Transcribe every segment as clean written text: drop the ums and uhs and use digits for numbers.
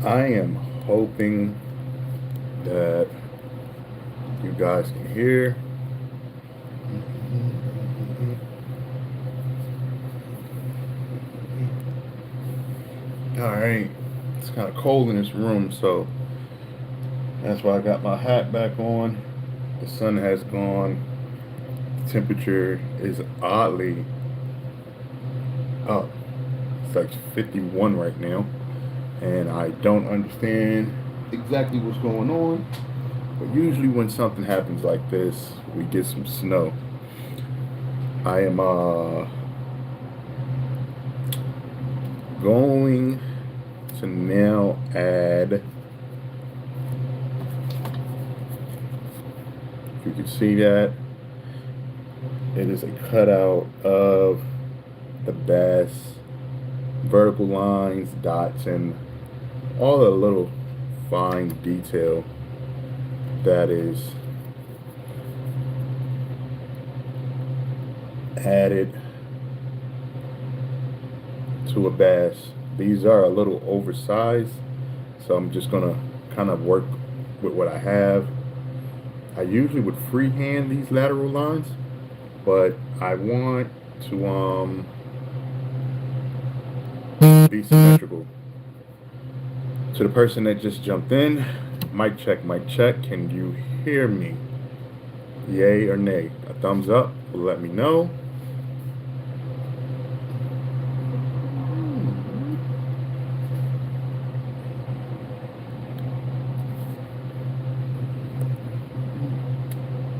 I am hoping that you guys can hear. All right, it's kind of cold in this room, so that's why I got my hat back on. The sun has gone. The temperature is oddly up. It's like 51 right now, and I don't understand exactly what's going on. But usually, when something happens like this, we get some snow. I am going to now add, if you can see that, it is a cutout of the bass, vertical lines, dots, and all the little fine detail that is added to a bass. These are a little oversized, so I'm just gonna kind of work with what I have. I usually would freehand these lateral lines, but I want to be symmetrical. To the person that just jumped in, mic check, mic check. Can you hear me? Yay or nay? A thumbs up will let me know.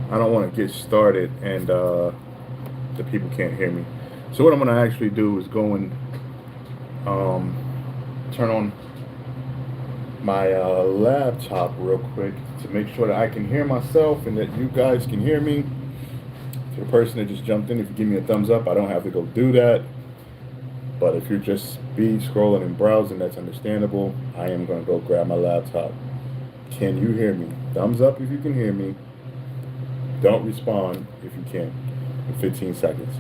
I don't want to get started and the people can't hear me. So what I'm going to actually do is go and um, turn on my laptop real quick to make sure that I can hear myself and that you guys can hear me. To the person that just jumped in, if you give me a thumbs up, I don't have to go do that. But if you're just speed scrolling and browsing, that's understandable. I am going to go grab my laptop. Can you hear me? Thumbs up if you can hear me. Don't respond if you can in 15 seconds.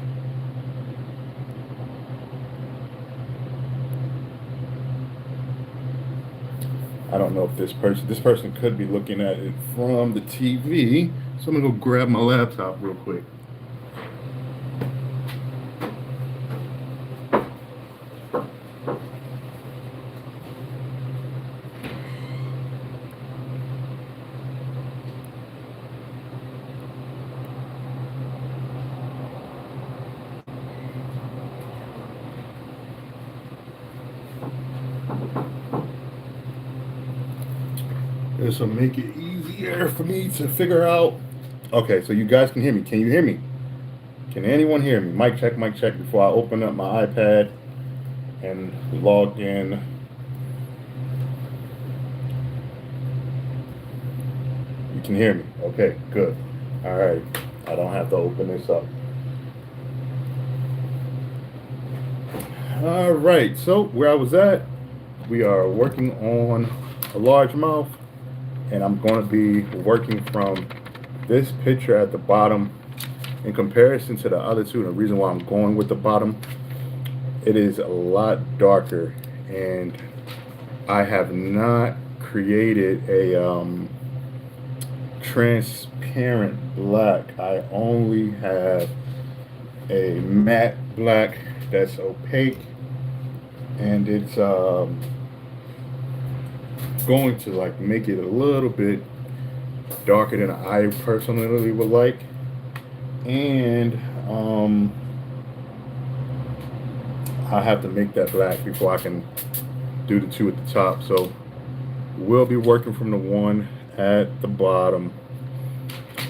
I don't know if this person could be looking at it from the TV. So I'm gonna go grab my laptop real quick. This will make it easier for me to figure out. Okay, so you guys can hear me. Can you hear me? Can anyone hear me? Mic check before I open up my iPad and log in. You can hear me. Okay, good. All right. I don't have to open this up. All right. So where I was at, we are working on a largemouth, and I'm going to be working from this picture at the bottom in comparison to the other two. The reason why I'm going with the bottom, it is a lot darker, and I have not created a transparent black. I only have a matte black that's opaque, and it's going to like make it a little bit darker than I personally would like. And I have to make that black before I can do the two at the top. So we'll be working from the one at the bottom.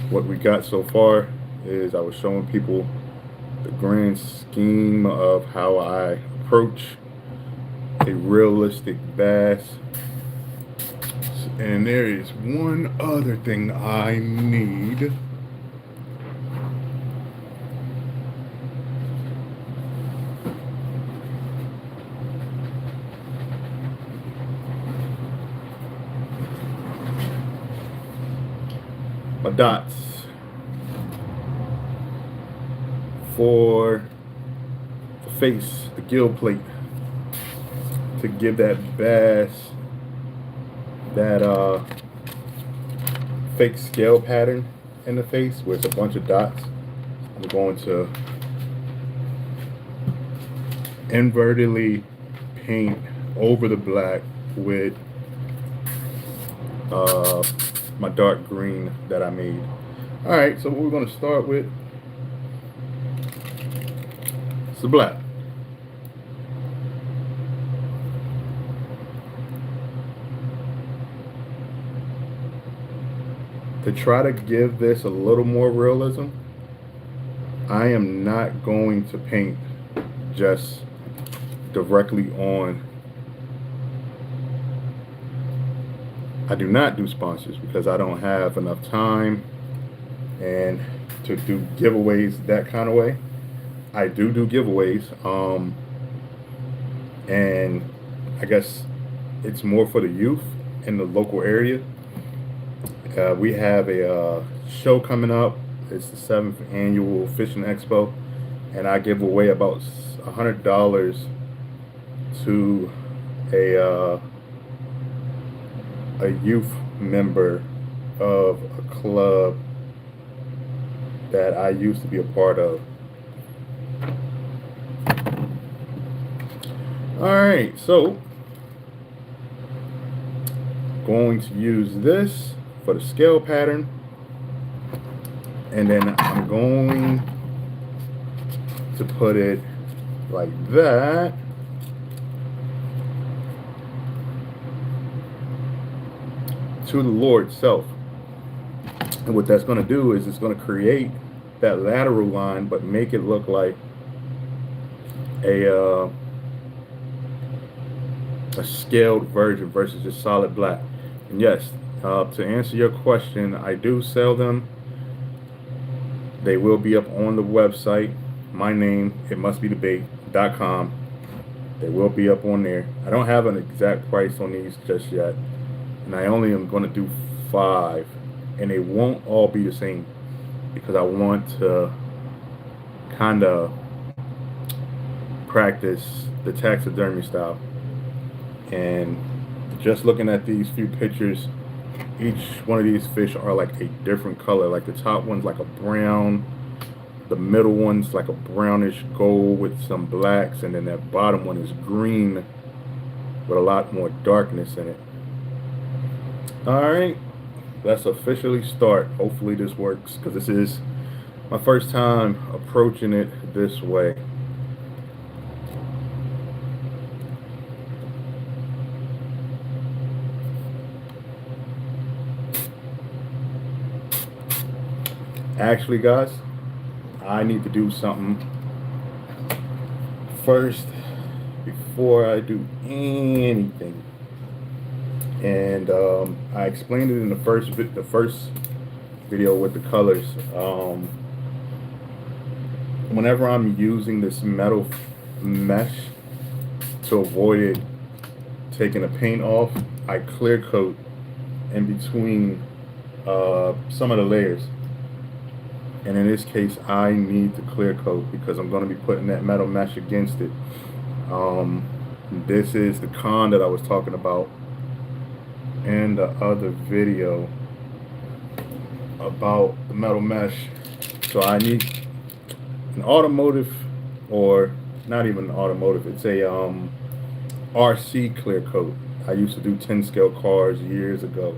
What we got so far is I was showing people the grand scheme of how I approach a realistic bass. And there is one other thing I need. My dots for the face, the gill plate, to give that bass that fake scale pattern in the face where it's a bunch of dots. I'm going to invertedly paint over the black with my dark green that I made. Alright, so what we're going to start with is the black. To try to give this a little more realism, I am not going to paint just directly on. I do not do sponsors because I don't have enough time and to do giveaways that kind of way. I do giveaways, and I guess it's more for the youth in the local area. We have a show coming up. It's the 7th annual Fishing Expo, and I give away about $100 to a youth member of a club that I used to be a part of. Alright, so going to use this for the scale pattern, and then I'm going to put it like that to the lure itself. And what that's going to do is it's going to create that lateral line but make it look like a scaled version versus just solid black. And yes, to answer your question, I do sell them. They will be up on the website. My name, it must be debate.com. They will be up on there. I don't have an exact price on these just yet, and I only am going to do 5, and they won't all be the same because I want to kind of practice the taxidermy style. And just looking at these few pictures, each one of these fish are like a different color. Like the top one's like a brown, the middle one's like a brownish gold with some blacks, and then that bottom one is green with a lot more darkness in it. Alright, let's officially start. Hopefully this works, because this is my first time approaching it this way. Actually, guys, I need to do something first before I do anything. And I explained it in the first video with the colors. Whenever I'm using this metal mesh to avoid it taking the paint off, I clear coat in between some of the layers. And in this case, I need to clear coat because I'm going to be putting that metal mesh against it. This is the con that I was talking about in the other video about the metal mesh. So I need an automotive, or not even an automotive, it's a RC clear coat. I used to do 10 scale cars years ago,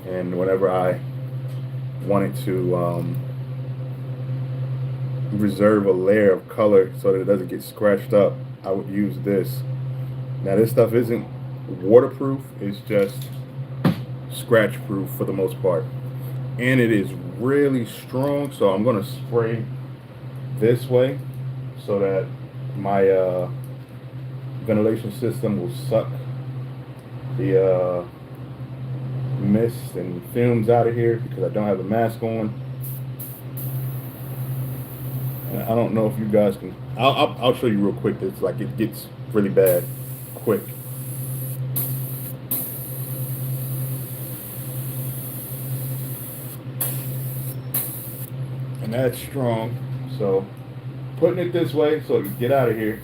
and whenever I wanted to reserve a layer of color so that it doesn't get scratched up, I would use this. Now this stuff isn't waterproof, it's just scratch proof for the most part, and it is really strong, so I'm going to spray this way so that my ventilation system will suck the mist and fumes out of here because I don't have a mask on. And I don't know if you guys can. I'll show you real quick. It's like it gets really bad quick. And that's strong. So putting it this way so it can get out of here.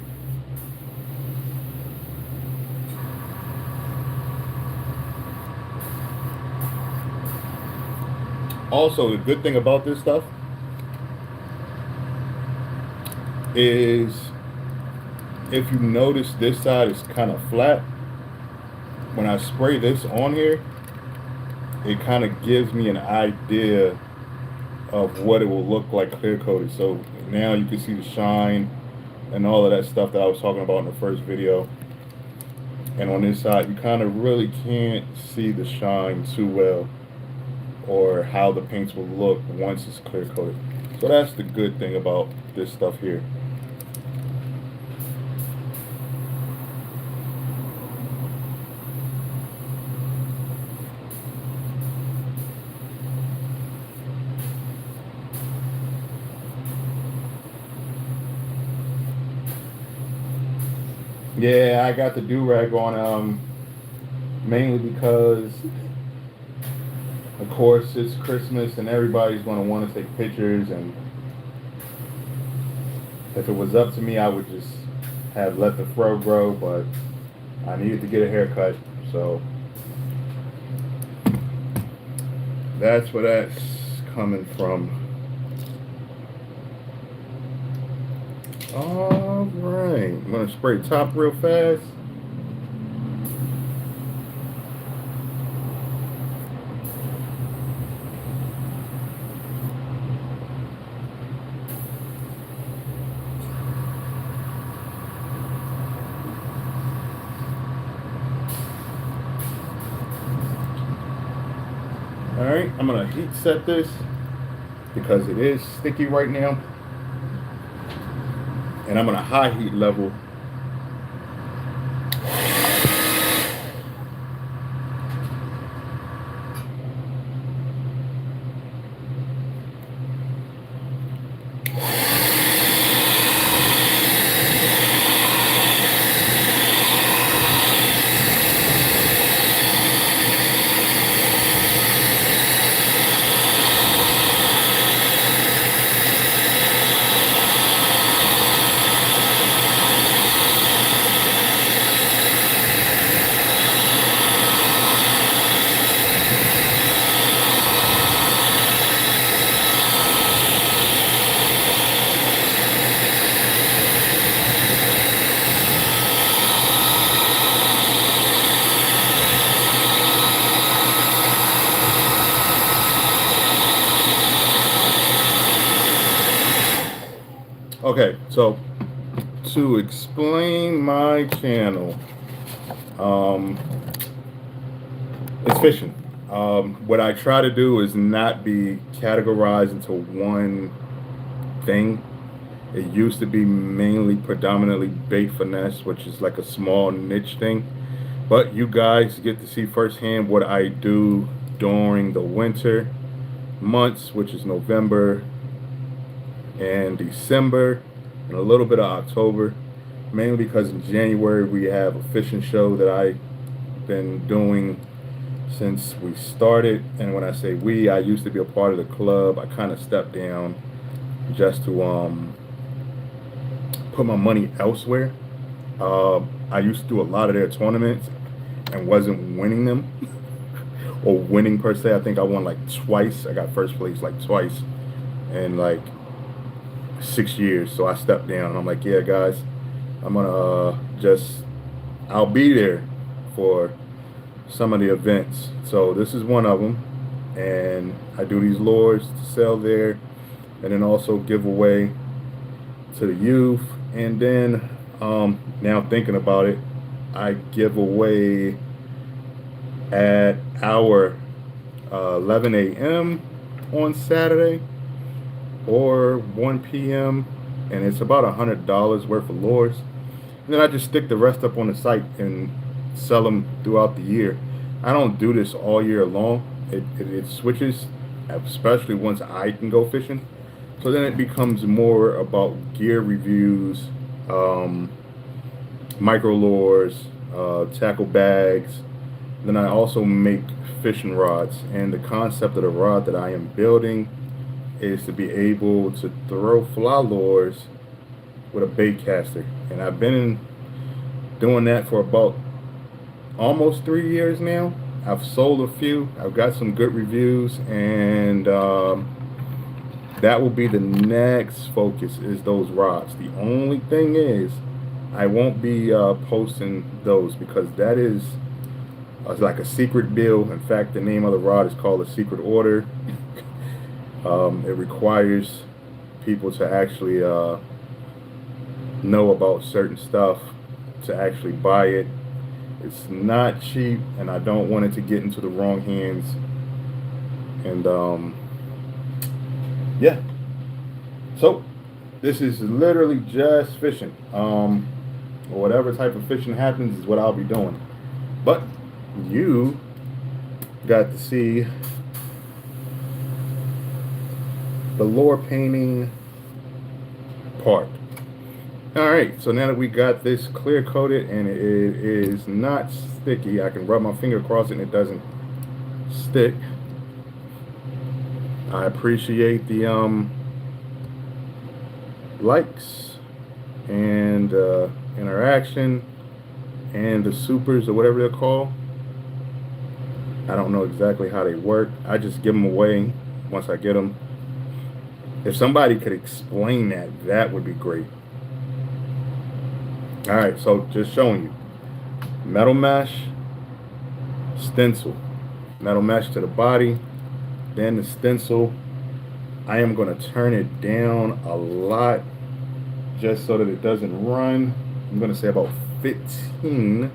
Also, the good thing about this stuff is if you notice this side is kind of flat, when I spray this on here, it kind of gives me an idea of what it will look like clear coated. So now you can see the shine and all of that stuff that I was talking about in the first video. And on this side, you kind of really can't see the shine too well, or how the paints will look once it's clear coated. So that's the good thing about this stuff here. Yeah, I got the do-rag on mainly because of course it's Christmas and everybody's going to want to take pictures, and if it was up to me I would just have let the fro grow, but I needed to get a haircut, so that's where that's coming from. Alright, I'm going to spray top real fast. Alright, I'm going to heat set this because it is sticky right now. And I'm on a high heat level. Okay, so to explain my channel, it's fishing. What I try to do is not be categorized into one thing. It used to be mainly predominantly bait finesse, which is like a small niche thing. But you guys get to see firsthand what I do during the winter months, which is November and December and a little bit of October, mainly because in January we have a fishing show that I've been doing since we started. And when I say we, I used to be a part of the club. I kind of stepped down just to put my money elsewhere. I used to do a lot of their tournaments and wasn't winning them or winning per se. I think I won like twice. I got first place like twice in like 6 years. So I stepped down and I'm like, yeah guys, I'm gonna I'll be there for some of the events. So this is one of them, and I do these lures to sell there and then also give away to the youth. And then now thinking about it, I give away at our 11 a.m. on Saturday or 1 p.m. and it's about $100 worth of lures. And then I just stick the rest up on the site and sell them throughout the year. I don't do this all year long. It switches, especially once I can go fishing. So then it becomes more about gear reviews, micro lures, tackle bags. Then I also make fishing rods, and the concept of the rod that I am building is to be able to throw fly lures with a bait caster. And I've been doing that for about almost 3 years now, I've sold a few. I've got some good reviews, and that will be the next focus, is those rods. The only thing is, I won't be posting those because that is like a secret deal. In fact, the name of the rod is called a secret order. It requires people to actually know about certain stuff to actually buy it. It's not cheap, and I don't want it to get into the wrong hands. And yeah, so this is literally just fishing. Whatever type of fishing happens is what I'll be doing. But you got to see the lure painting part. All right, so now that we got this clear coated and it is not sticky, I can rub my finger across it and it doesn't stick. I appreciate the likes and interaction and the supers or whatever they're called. I don't know exactly how they work. I just give them away once I get them. If somebody could explain that, that would be great. All right, so just showing you. Metal mesh, stencil. Metal mesh to the body, then the stencil. I am going to turn it down a lot just so that it doesn't run. I'm going to say about 15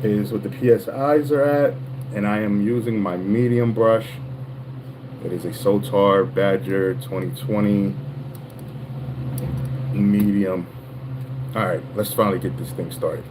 is what the PSIs are at, and I am using my medium brush. It is a Sotar Badger 2020 medium. All right, let's finally get this thing started.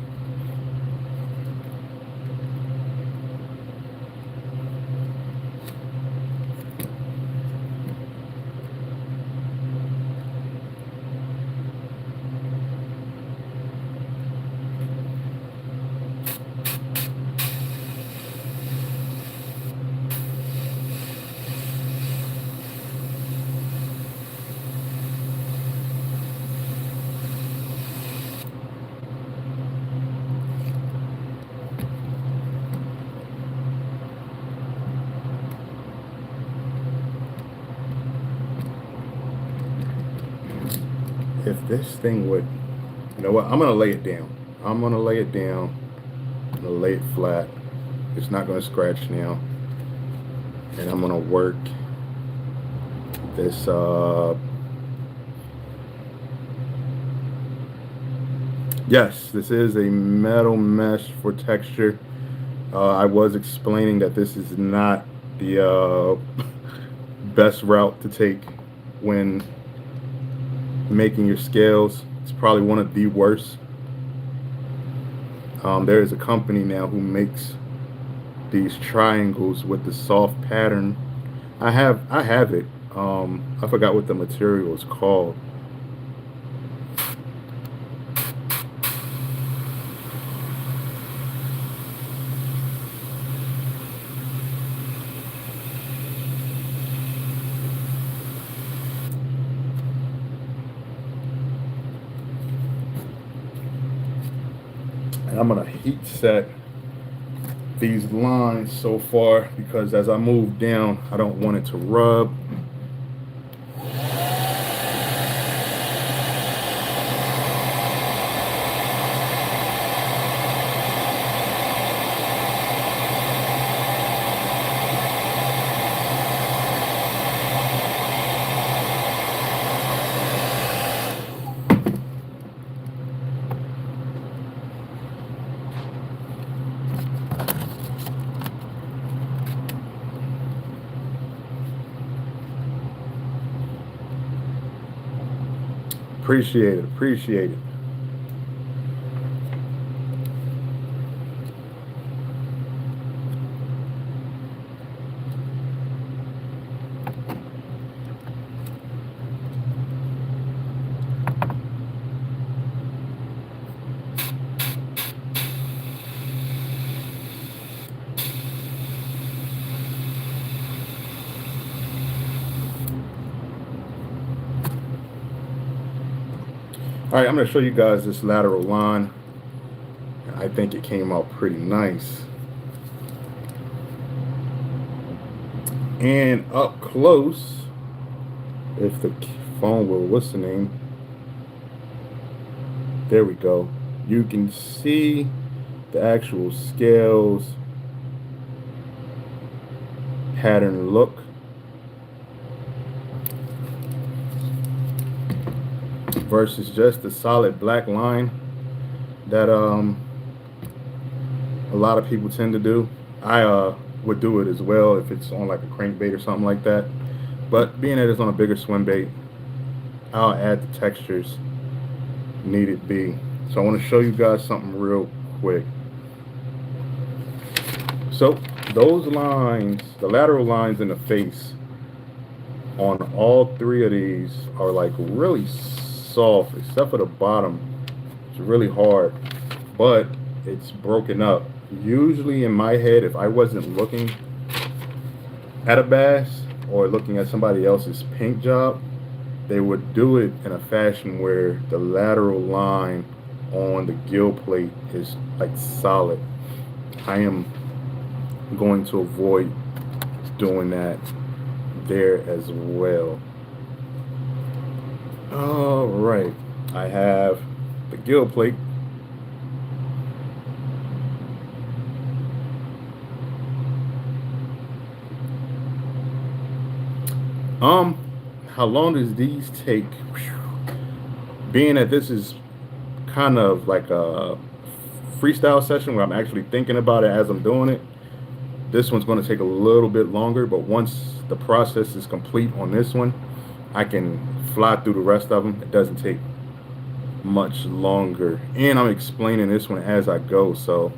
If this thing would, you know what, I'm going to lay it down. I'm going to lay it down. I'm going to lay it flat. It's not going to scratch now. And I'm going to work this yes, this is a metal mesh for texture. I was explaining that this is not the best route to take when making your scales. It's probably one of the worst. There is a company now who makes these triangles with the soft pattern. I have it. I forgot what the material is called. And I'm gonna heat set these lines so far because as I move down, I don't want it to rub. Appreciate it, appreciate it. All right, I'm going to show you guys this lateral line. I think it came out pretty nice. And up close, if the phone will, what's the name? There we go. You can see the actual scales, pattern look. Versus just the solid black line that a lot of people tend to do. I would do it as well if it's on like a crankbait or something like that. But being that it's on a bigger swim bait, I'll add the textures needed be. So I want to show you guys something real quick. So those lines, the lateral lines in the face on all three of these are like really soft, except for the bottom. It's really hard, but it's broken up. Usually in my head, if I wasn't looking at a bass or looking at somebody else's paint job, they would do it in a fashion where the lateral line on the gill plate is like solid. I am going to avoid doing that there as well. All right, I have the gill plate. How long does these take? Being that this is kind of like a freestyle session where I'm actually thinking about it as I'm doing it, this one's going to take a little bit longer, but once the process is complete on this one, I can fly through the rest of them. It doesn't take much longer, and I'm explaining this one as I go, so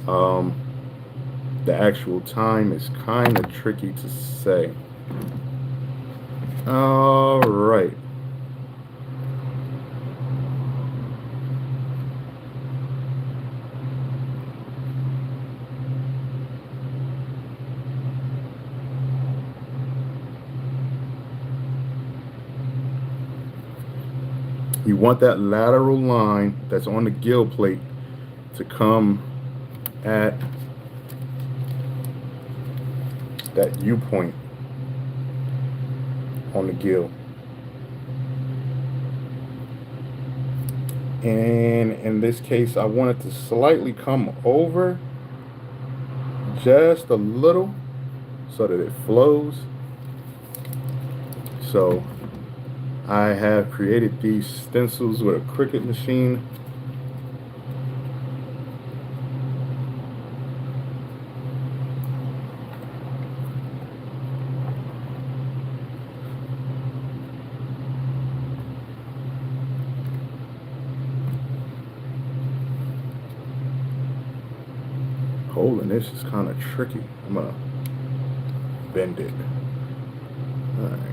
the actual time is kind of tricky to say. All right. You want that lateral line that's on the gill plate to come at that U point on the gill. And in this case, I want it to slightly come over just a little so that it flows. So I have created these stencils with a Cricut machine. Holding this is kind of tricky. I'm gonna bend it. All right.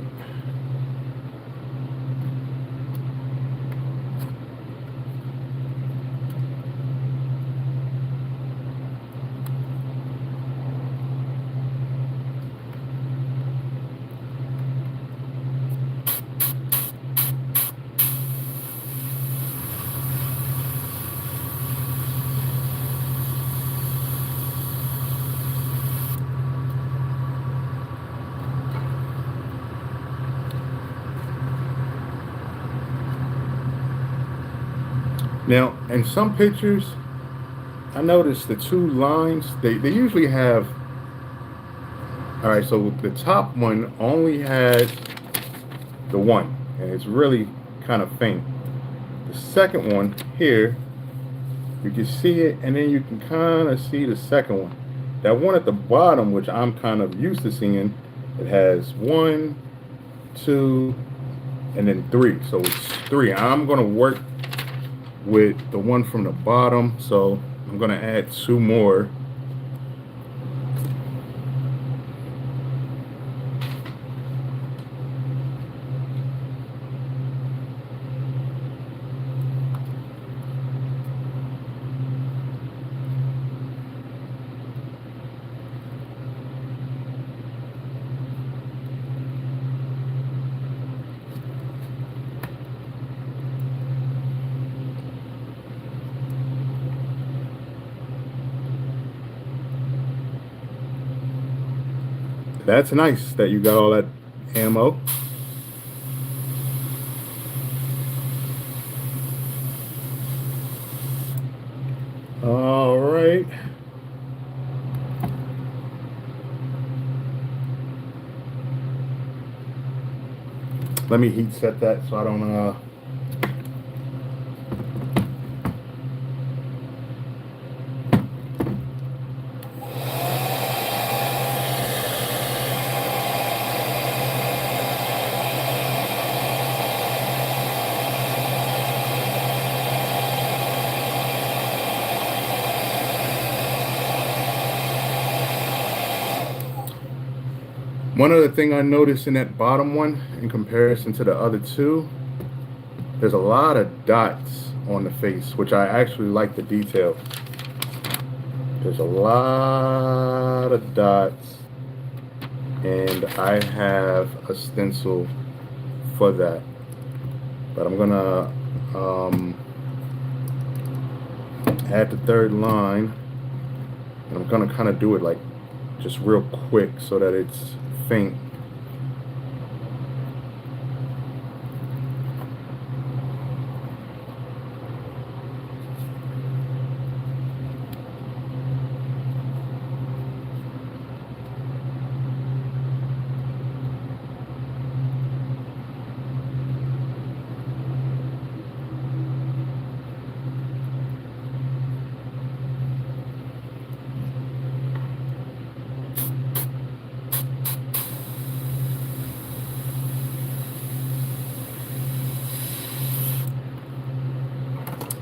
Now, in some pictures, I noticed the two lines, they usually have, all right, so the top one only has the one, and it's really kind of faint. The second one here, you can see it, and then you can kind of see the second one. That one at the bottom, which I'm kind of used to seeing, it has 1, 2, and then 3. So it's 3. I'm going to work with the one from the bottom, so I'm going to add 2 more. That's nice that you got all that ammo. All right. Let me heat set that so I don't One other thing I noticed in that bottom one, in comparison to the other two, there's a lot of dots on the face, which I actually like the detail. There's a lot of dots, and I have a stencil for that. But I'm gonna add the third line, and I'm gonna kind of do it like just real quick so that it's faint.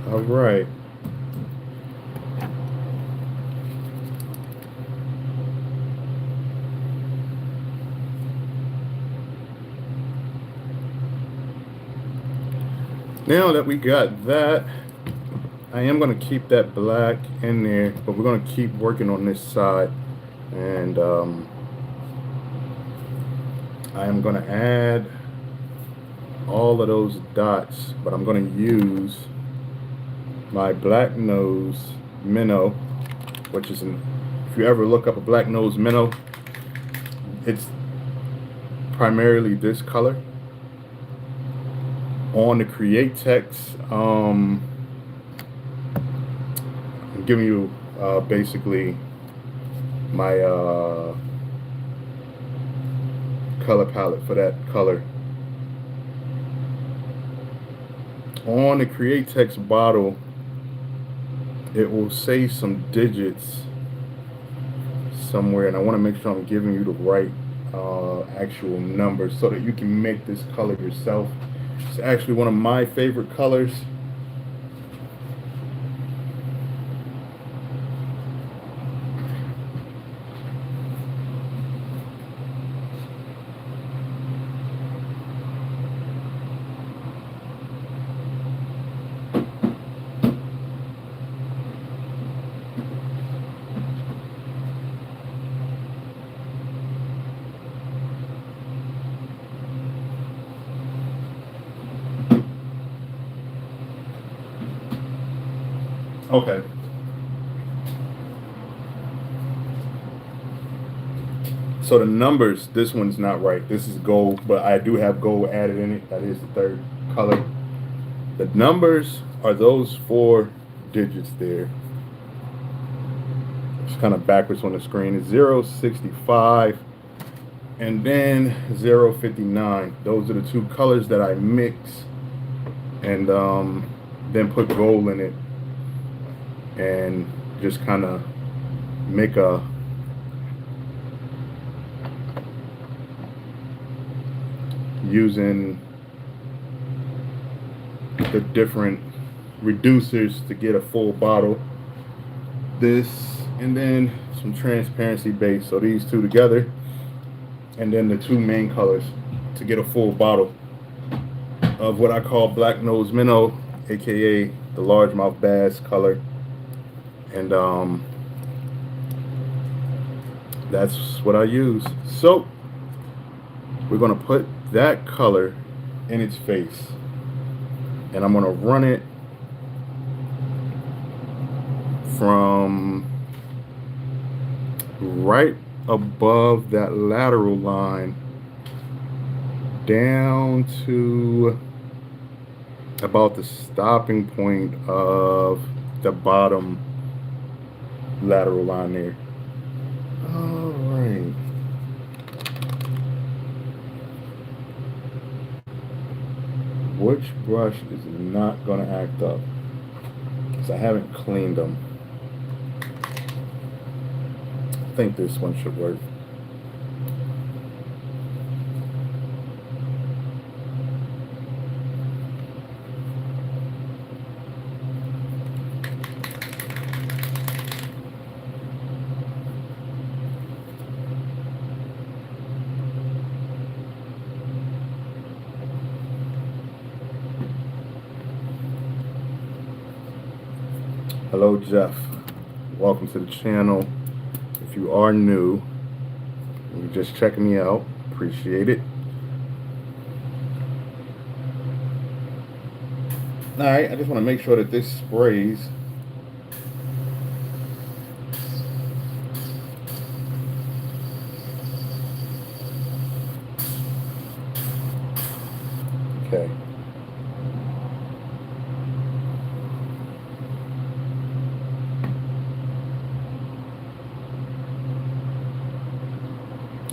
All right. Now that we got that, I am going to keep that black in there, but we're going to keep working on this side. And I am going to add all of those dots, but I'm going to use my black nose minnow, which is if you ever look up a black nose minnow, it's primarily this color. On the create text, I'm giving you basically my color palette for that color. On the create text bottle, it will say some digits somewhere, and I want to make sure I'm giving you the right actual numbers so that you can make this color yourself. It's actually one of my favorite colors. Okay. So the numbers, this one's not right. This is gold, but I do have gold added in it. That is the third color. The numbers are those 4 digits there. It's kind of backwards on the screen. It's 065 and then 059. Those are the 2 colors that I mix and then put gold in it and just kind of make a using the different reducers to get a full bottle. This and then some transparency base, so these 2 together, and then the 2 main colors to get a full bottle of what I call black nose minnow, aka the largemouth bass color. And that's what I use. So we're gonna put that color in its face, and I'm gonna run it from right above that lateral line down to about the stopping point of the bottom lateral line there. All right. Which brush is not going to act up? Because I haven't cleaned them. I think this one should work. Hello, Jeff. Welcome to the channel. If you are new, you're just checking me out, appreciate it. All right, I just want to make sure that this sprays. Okay.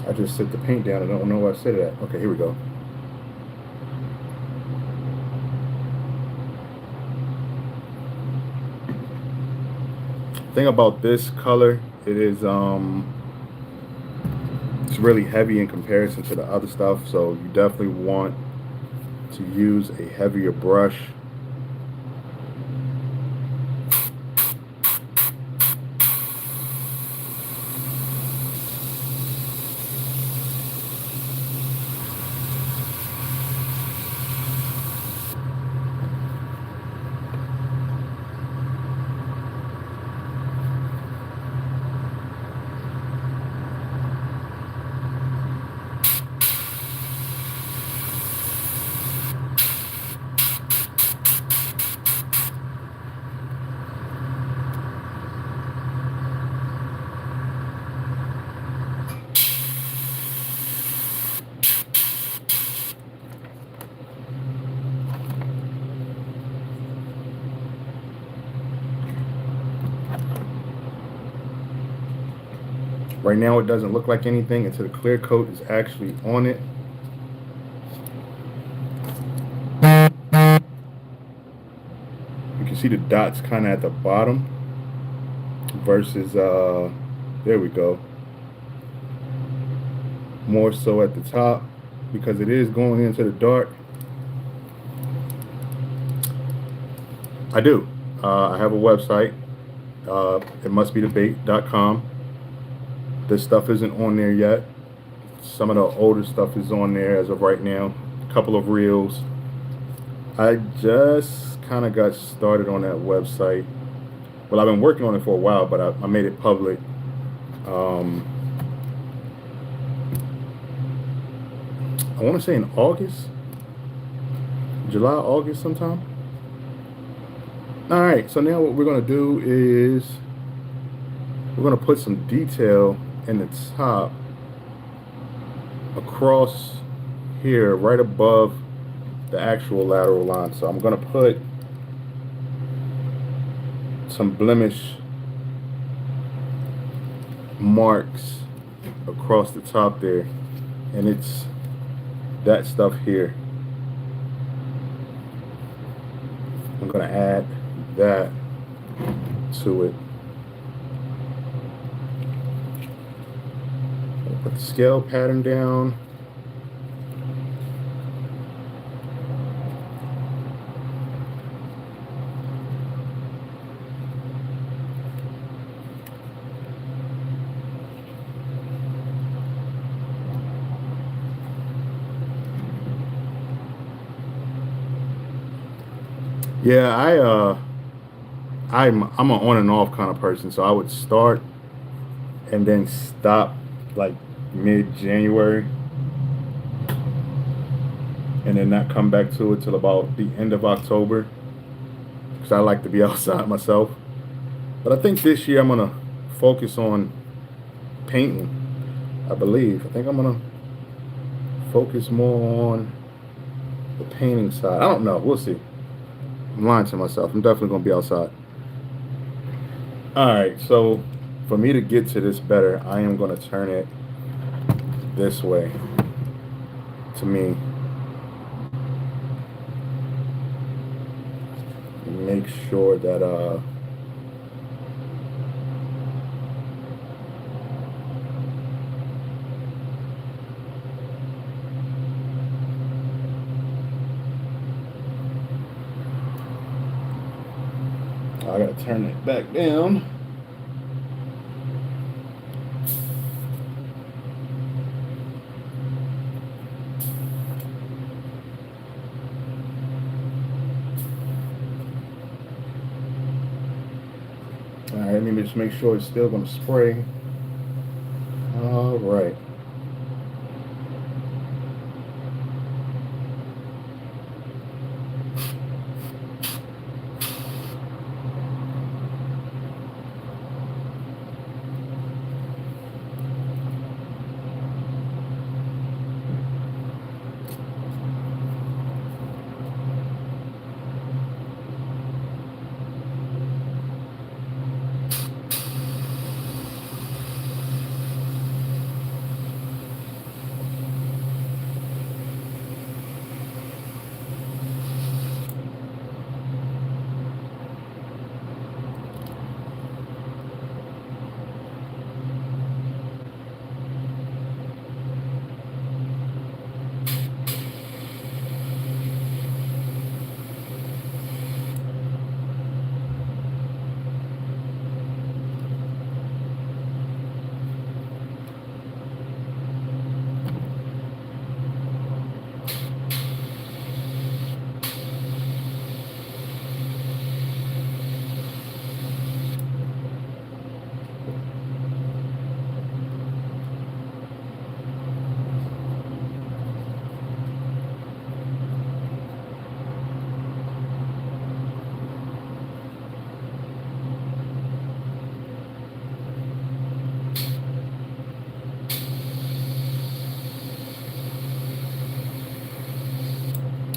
I just set the paint down. I don't know where I set it at. Okay, here we go. Thing about this color, it is it's really heavy in comparison to the other stuff, so you definitely want to use a heavier brush. Right now it doesn't look like anything until the clear coat is actually on it. You can see the dots kind of at the bottom versus, there we go, more so at the top because it is going into the dark. I do. I have a website. It must be debate.com. This stuff isn't on there yet. Some of the older stuff is on there as of right now. A couple of reels. I just kind of got started on that website. Well, I've been working on it for a while, but I made it public. I want to say in August, July, August sometime. All right, so now what we're going to do is we're going to put some detail in the top across here right above the actual lateral line. So I'm going to put some blemish marks across the top there, and it's that stuff here. I'm going to add that to it. Put the scale pattern down. Yeah, I'm an on and off kind of person, so I would start and then stop like mid-January and then not come back to it till about the end of October because I like to be outside myself. But I think this year I'm gonna focus on painting. I believe. I think I'm gonna focus more on the painting side. I don't know. We'll see. I'm lying to myself. I'm definitely gonna be outside. All right. So for me to get to this better, I am gonna turn it this way. To me, make sure that I gotta turn it back down. All right, let me just make sure it's still gonna spray. All right.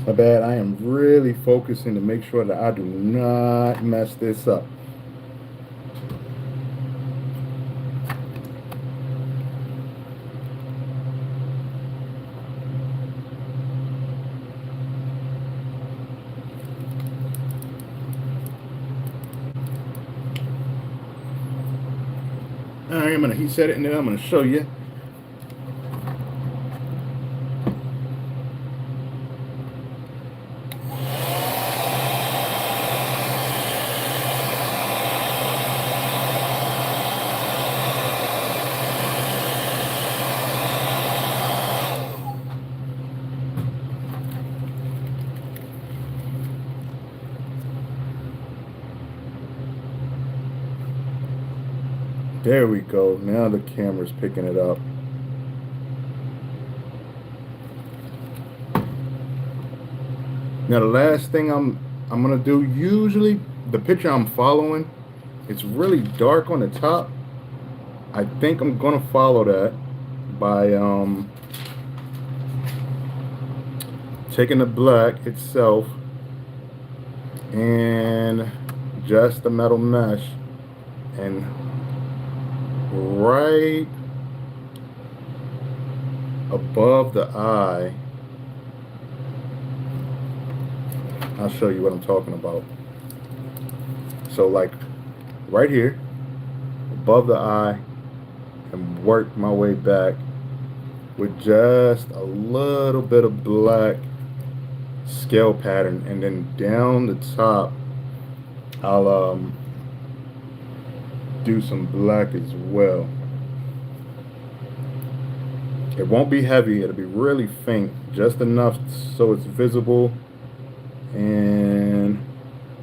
My bad. I am really focusing to make sure that I do not mess this up. All right, I'm gonna heat set it, and then I'm gonna show you. There we go. Now the camera's picking it up. Now the last thing I'm gonna do, usually the picture I'm following, it's really dark on the top. I think I'm gonna follow that by taking the black itself and just the metal mesh, and right above the eye, I'll show you what I'm talking about. So like right here above the eye, and work my way back with just a little bit of black scale pattern, and then down the top I'll do some black as well. It won't be heavy, it'll be really faint, just enough so it's visible and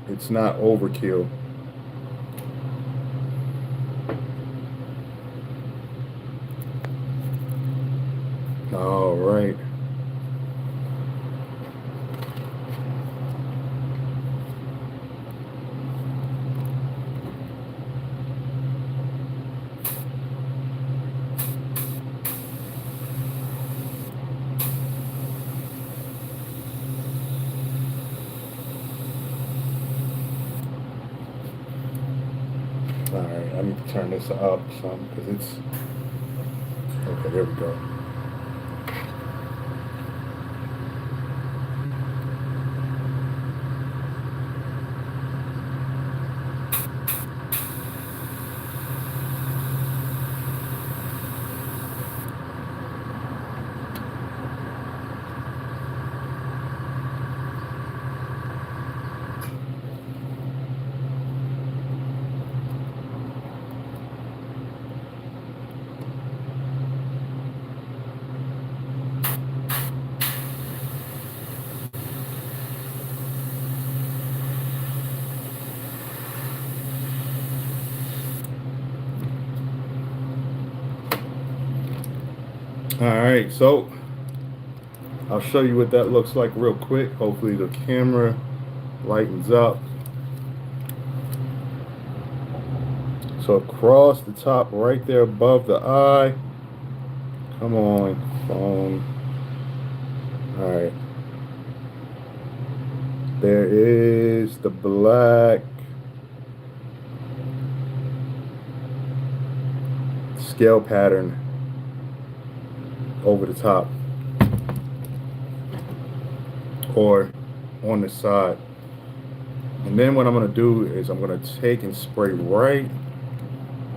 it's not overkill. All right. Alright, I need to turn this up some because it's okay. There we go. Alright, so I'll show you what that looks like real quick. Hopefully the camera lightens up. So across the top right there above the eye. Come on, phone. Alright. There is the black scale pattern over the top or on the side. And then what I'm going to do is I'm going to take and spray right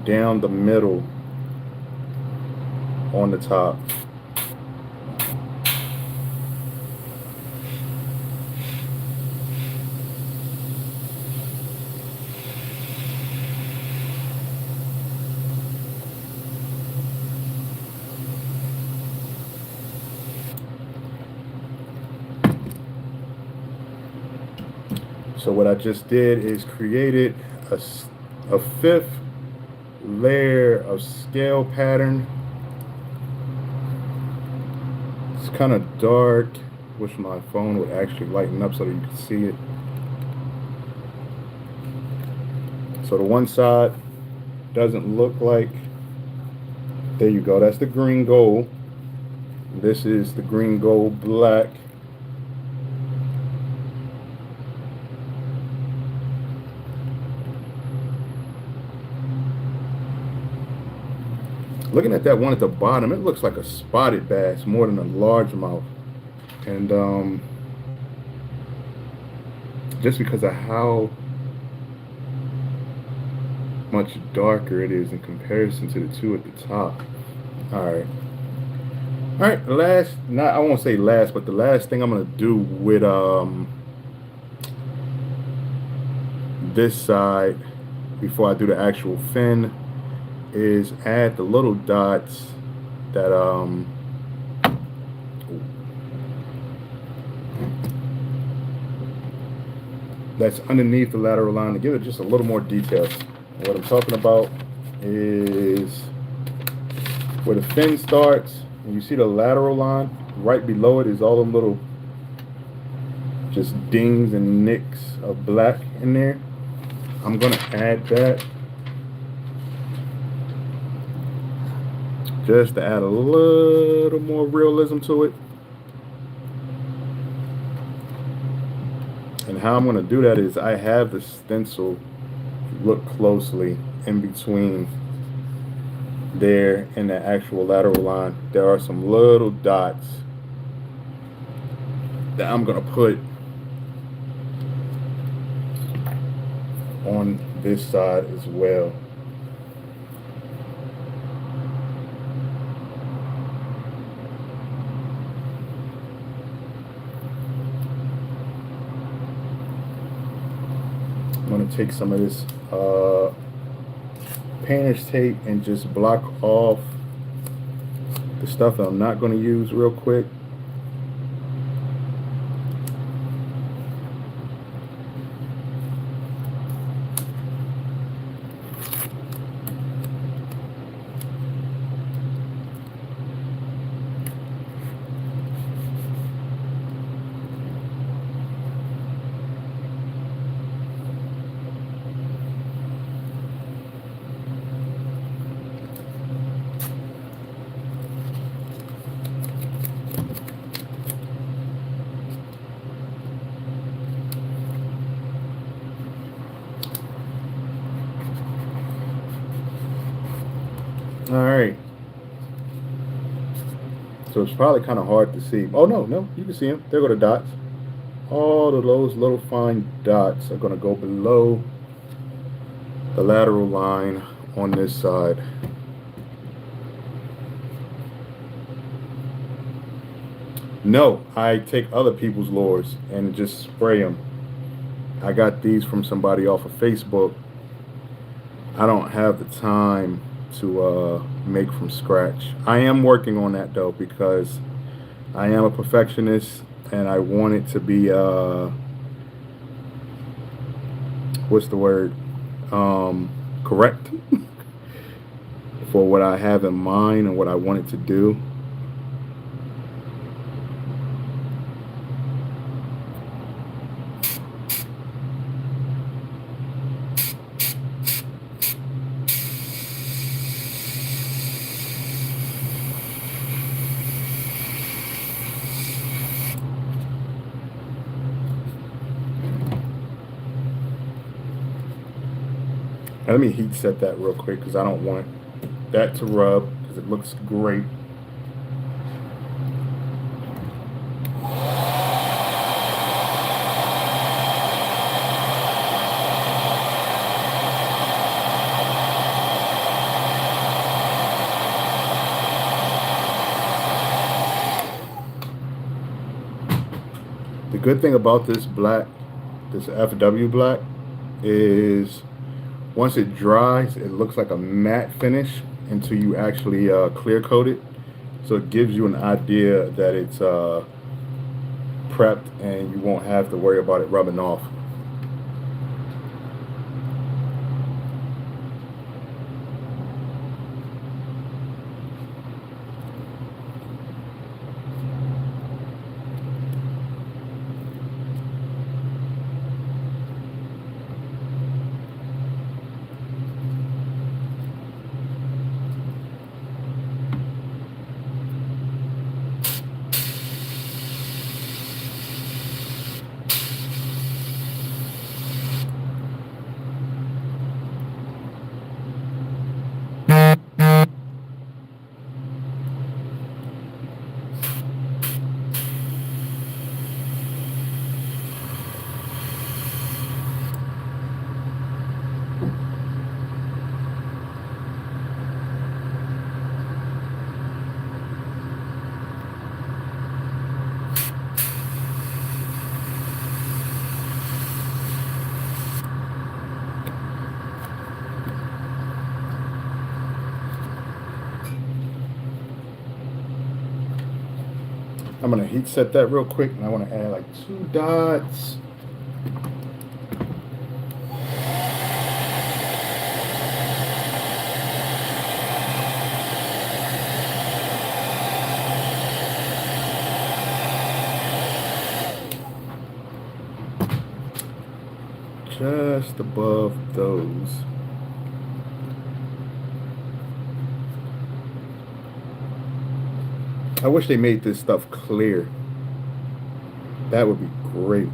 down the middle on the top. So what I just did is created a fifth layer of scale pattern. It's kind of dark. Wish my phone would actually lighten up so that you can see it. So the one side doesn't look like, there you go, that's the green gold. This is the green gold black. Looking at that one at the bottom, it looks like a spotted bass more than a largemouth. And just because of how much darker it is in comparison to the two at the top. Alright. Alright, last, not, I won't say last, but the last thing I'm going to do with this side before I do the actual fin is add the little dots that that's underneath the lateral line to give it just a little more detail. And what I'm talking about is where the fin starts, and you see the lateral line, right below it is all them little just dings and nicks of black in there. I'm gonna add that just to add a little more realism to it. And how I'm going to do that is I have the stencil, look closely, in between there and the actual lateral line. There are some little dots that I'm going to put on this side as well. I'm going to take some of this painter's tape and just block off the stuff that I'm not going to use real quick. All right. So it's probably kind of hard to see. Oh no, no, you can see them. There go the dots. All of those little fine dots are going to go below the lateral line on this side. No, I take other people's lures and just spray them. I got these from somebody off of Facebook. I don't have the time to make from scratch. I am working on that though because I am a perfectionist and I want it to be what's the word? Correct for what I have in mind and what I want it to do. Let me heat set that real quick because I don't want that to rub because it looks great. The good thing about this black, this FW black, is once it dries, it looks like a matte finish until you actually clear coat it. So it gives you an idea that it's prepped and you won't have to worry about it rubbing off. I'm gonna heat set that real quick and I wanna add like 2 dots. Just above those. I wish they made this stuff clear. That would be great.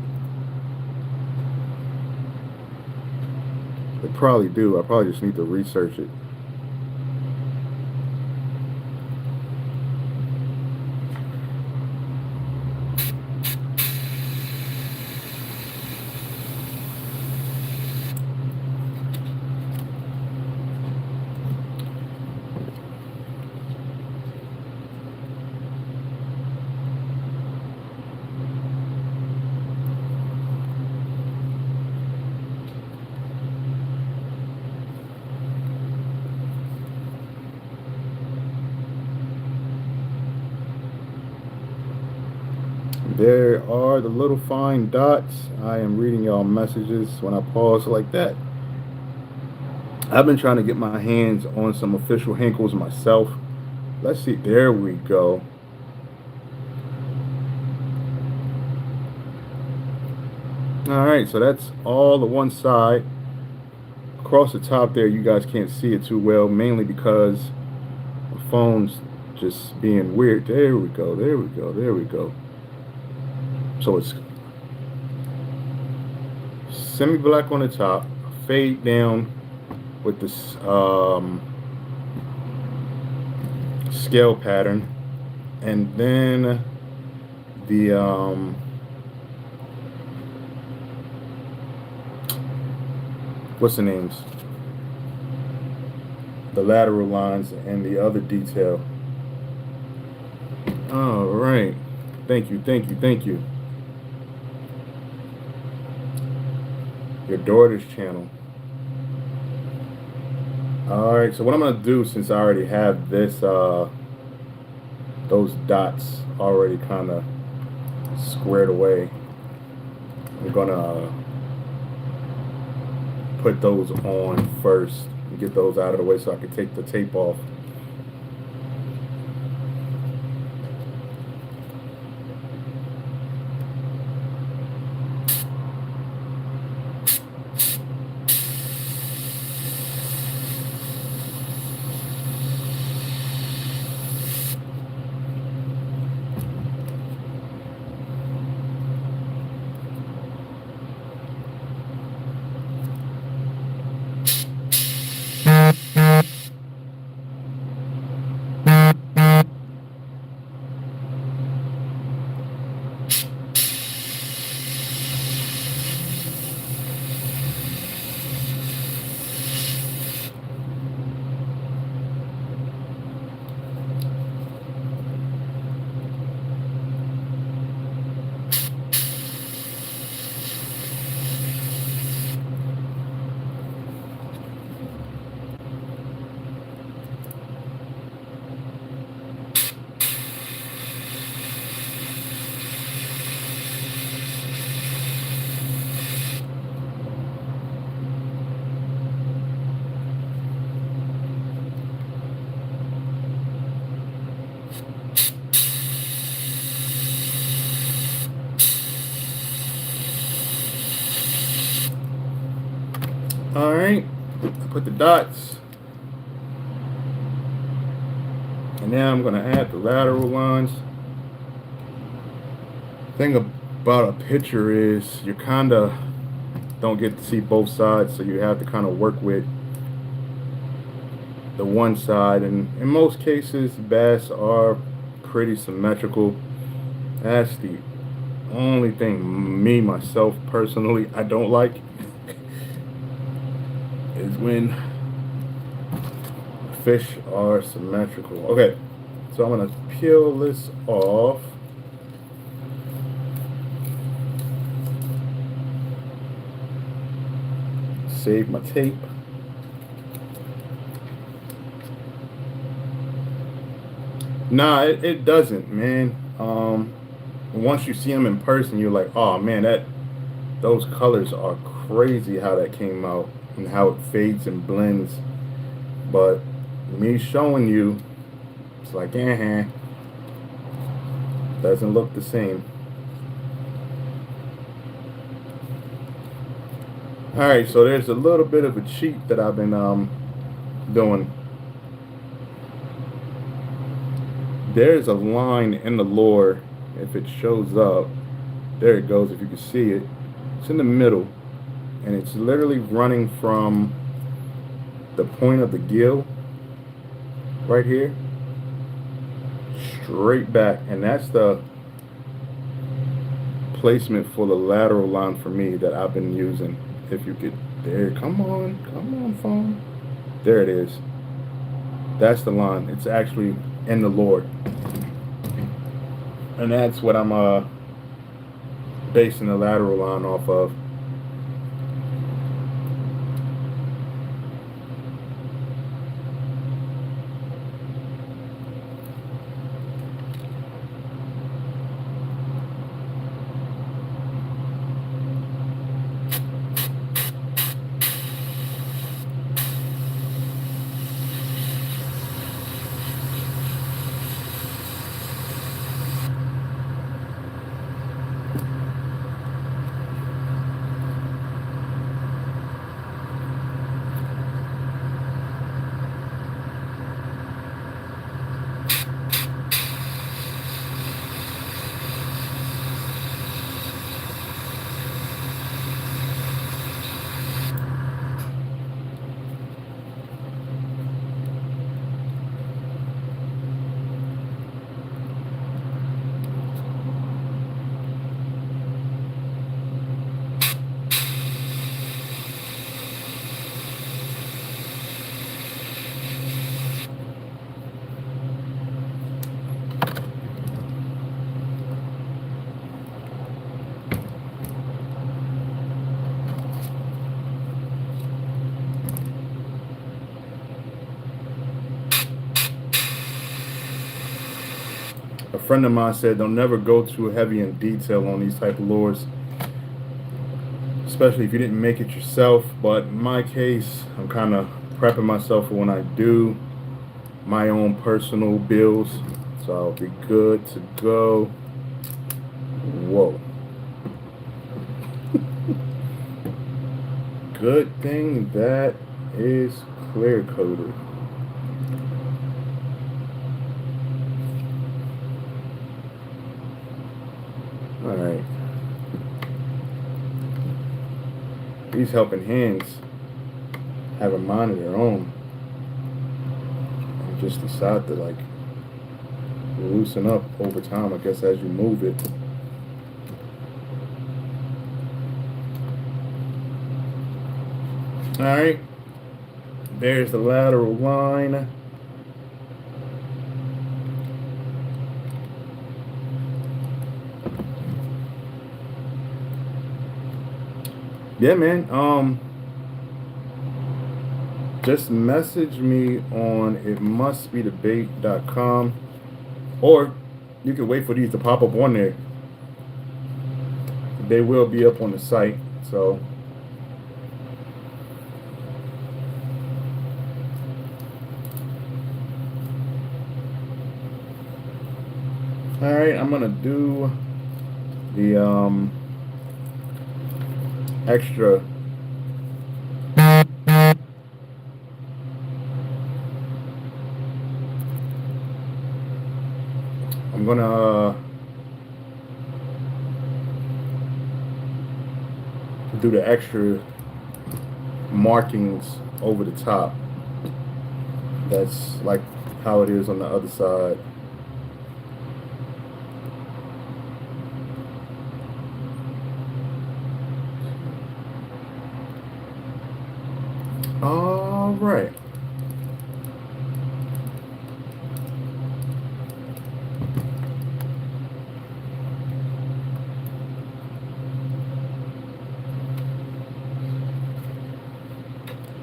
They probably do. I probably just need to research it. There are the little fine dots. I am reading y'all messages when I pause like that. I've been trying to get my hands on some official Hinkles myself. Let's see. There we go. All right, so that's all the one side. Across the top there, you guys can't see it too well, mainly because my phone's just being weird. There we go. There we go. There we go. So it's semi-black on the top, fade down with this scale pattern, and then the what's the names? The lateral lines and the other detail. All right. Thank you, thank you, thank you. Your daughter's channel. All right. So what I'm gonna do, since I already have this, those dots already kind of squared away, I'm gonna put those on first and get those out of the way so I can take the tape off. All right, put the dots, and now I'm gonna add the lateral lines. Thing about a picture is you kind of don't get to see both sides, so you have to kind of work with the one side, and in most cases bass are pretty symmetrical. That's the only thing myself personally I don't like is when fish are symmetrical. Okay, so I'm gonna peel this off. Save my tape. Nah, it doesn't, man. Once you see them in person, you're like, oh man, those colors are crazy how that came out and how it fades and blends. But me showing you, it's like, doesn't look the same. All right, so there's a little bit of a cheat that I've been doing. There's a line in the lure. If it shows up, there it goes. If you can see it, it's in the middle, and it's literally running from the point of the gill right here straight back, and that's the placement for the lateral line for me that I've been using. If you could, there, come on phone, there it is. That's the line. It's actually in the lure, and that's what I'm basing the lateral line off of. A friend of mine said don't never go too heavy in detail on these type of lures, especially if you didn't make it yourself. But in my case, I'm kind of prepping myself for when I do my own personal builds, so I'll be good to go. Whoa. Good thing that is clear coated. All right. These helping hands have a mind of their own and just decide to like loosen up over time, I guess, as you move it. All right. There's the lateral line. Yeah, man. Just message me on itmustbethebait.com, or you can wait for these to pop up on there. They will be up on the site, so all right, I'm gonna do the extra I'm gonna do the extra markings over the top. That's like how it is on the other side. All right.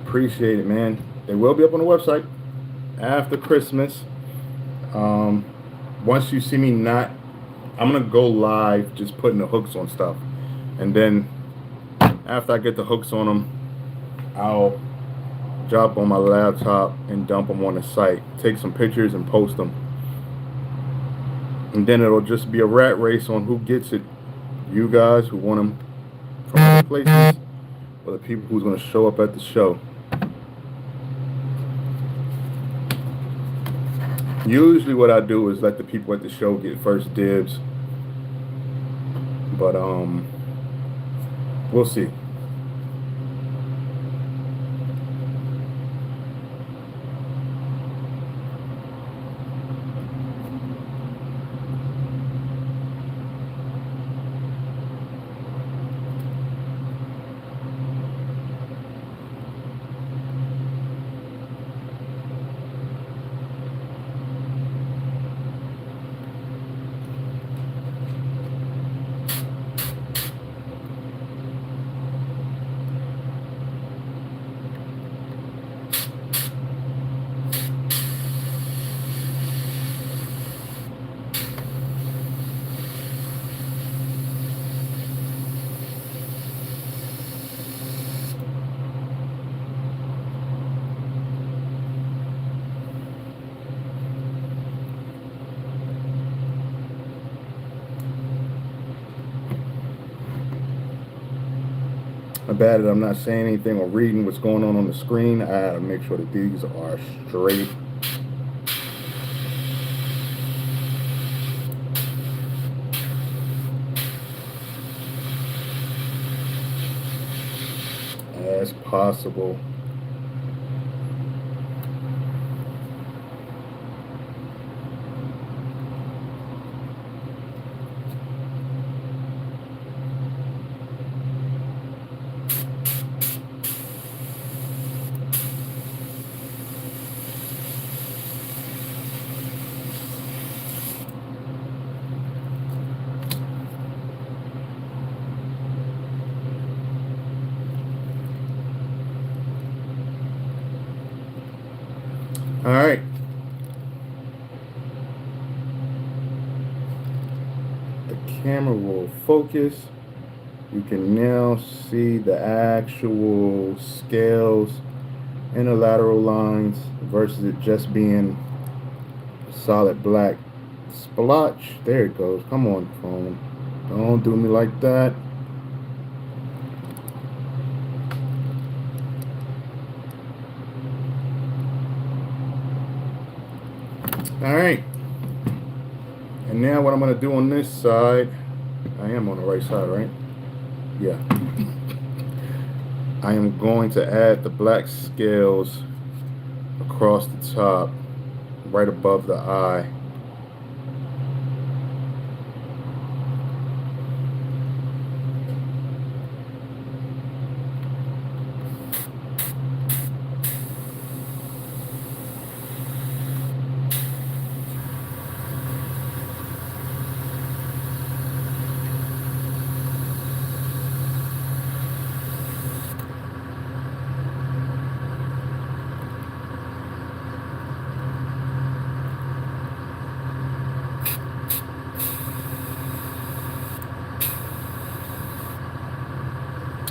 Appreciate it, man. They will be up on the website after Christmas. Once you see me not, I'm gonna go live just putting the hooks on stuff, and then after I get the hooks on them, I'll drop on my laptop and dump them on the site, take some pictures and post them, and then it'll just be a rat race on who gets it. You guys who want them from other places, or the people who's gonna show up at the show. Usually what I do is let the people at the show get first dibs, but we'll see. I'm bad that I'm not saying anything or reading what's going on the screen. I gotta make sure that these are straight. As possible. All right. camera will focus, you can now see the actual scales and the lateral lines versus it just being solid black splotch. There it goes. Come on, phone. Don't do me like that. Alright. And now what I'm going to do on this side, I am on the right side, right? Yeah. I am going to add the black scales across the top, right above the eye.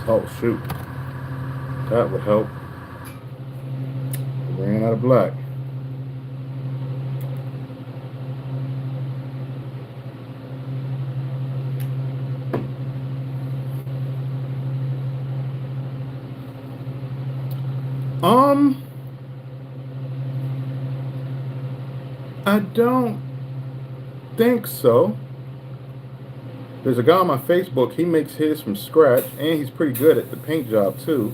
Oh shoot, that would help. Ran out of black. I don't think so. There's a guy on my Facebook, he makes his from scratch, and he's pretty good at the paint job too.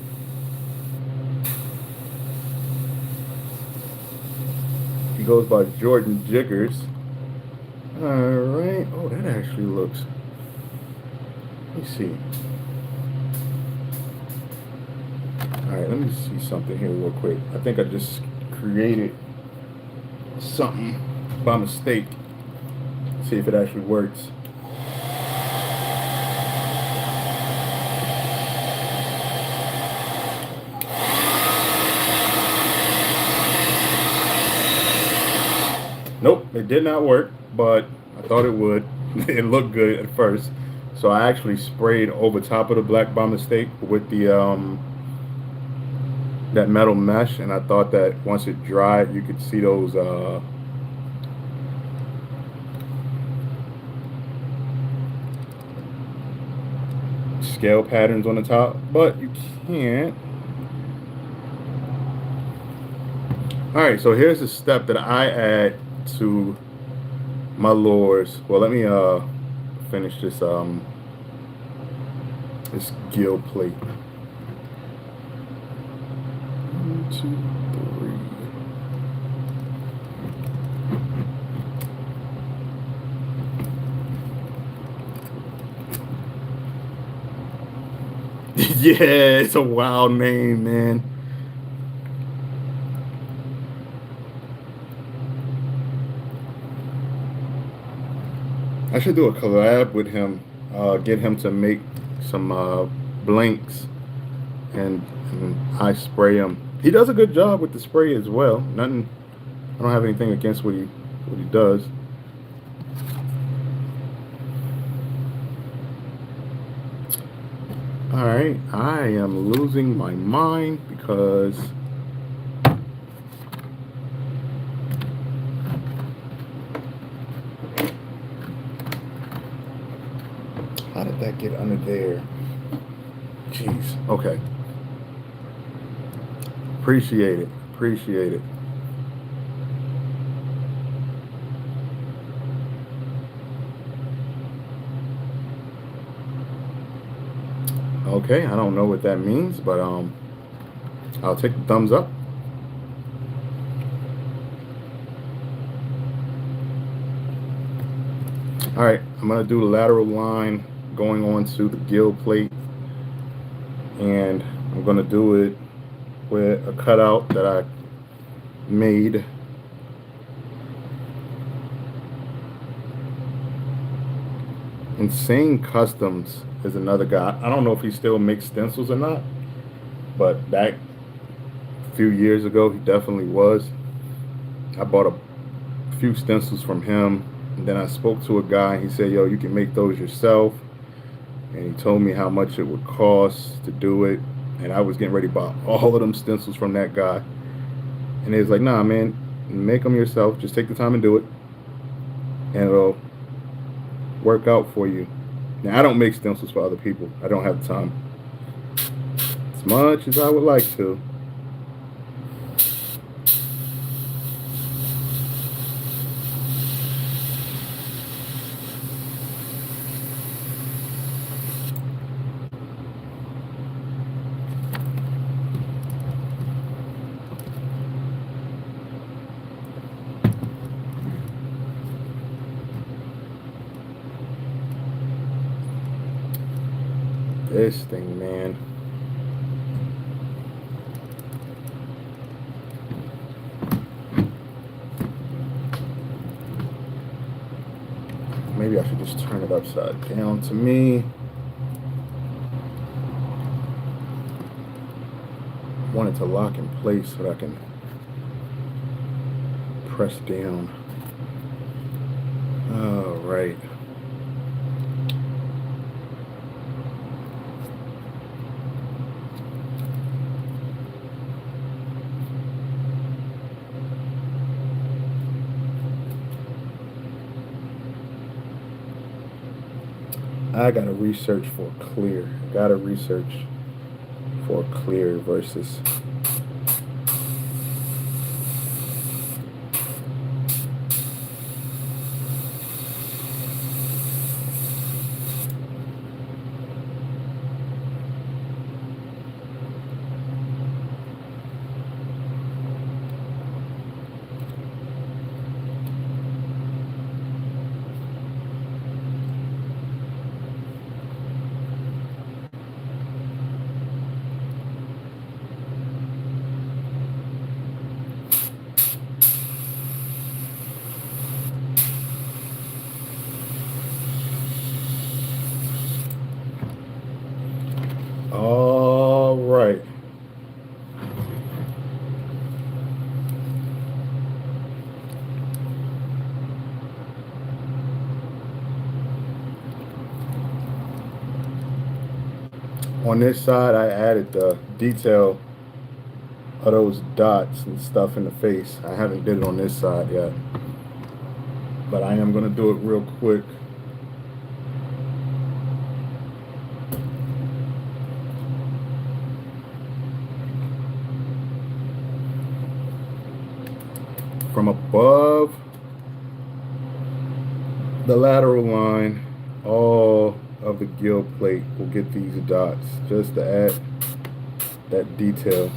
He goes by Jordan Jiggers. Alright, oh that actually looks, let me see. Alright, let me see something here real quick. I think I just created something by mistake. See if it actually works. Nope, it did not work, but I thought it would. It looked good at first. So I actually sprayed over top of the black by mistake with the that metal mesh, and I thought that once it dried you could see those scale patterns on the top, but you can't. Alright, so here's the step that I add to my lures. Well, let me finish this this gill plate. 1, 2, 3. Yeah, it's a wild name, man. I should do a collab with him, get him to make some blanks, and I spray him. He does a good job with the spray as well. Nothing, I don't have anything against what he does. All right, I am losing my mind because how did that get under there? Jeez. Okay. Appreciate it. Appreciate it. Okay, I don't know what that means, but I'll take the thumbs up. All right, I'm gonna do the lateral line going on to the gill plate, and I'm gonna do it with a cutout that I made. Insane Customs is another guy. I don't know if he still makes stencils or not, but back a few years ago he definitely was. I bought a few stencils from him. And then I spoke to a guy. He said, yo, you can make those yourself. And he told me how much it would cost to do it. And I was getting ready to buy all of them stencils from that guy. And he was like, nah, man, make them yourself. Just take the time and do it. And it'll work out for you. Now, I don't make stencils for other people. I don't have the time. As much as I would like to. This thing, man. Maybe I should just turn it upside down. To me, I want it to lock in place so that I can press down. All right. I gotta research for clear. Gotta research for clear versus all right. On this side, I added the detail of those dots and stuff in the face. I haven't did it on this side yet, but I am gonna do it real quick. From above the lateral line, all of the gill plate will get these dots just to add that detail.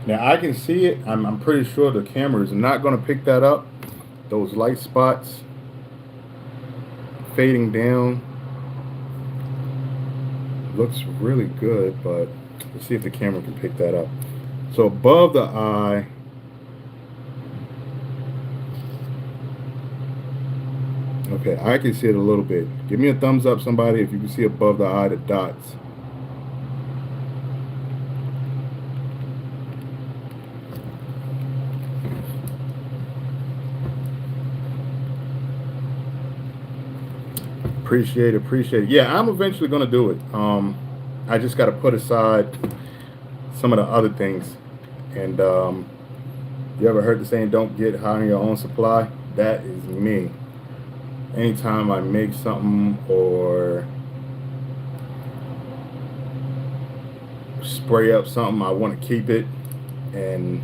Now I can see it. I'm pretty sure the camera is not going to pick that up. Those light spots fading down looks really good, but let's see if the camera can pick that up. So above the eye, okay, I can see it a little bit. Give me a thumbs up, somebody, if you can see above the eye the dots. Appreciate it. Yeah, I'm eventually gonna do it. I just got to put aside some of the other things. And you ever heard the saying, "Don't get high on your own supply"? That is me. Anytime I make something or spray up something, I want to keep it, and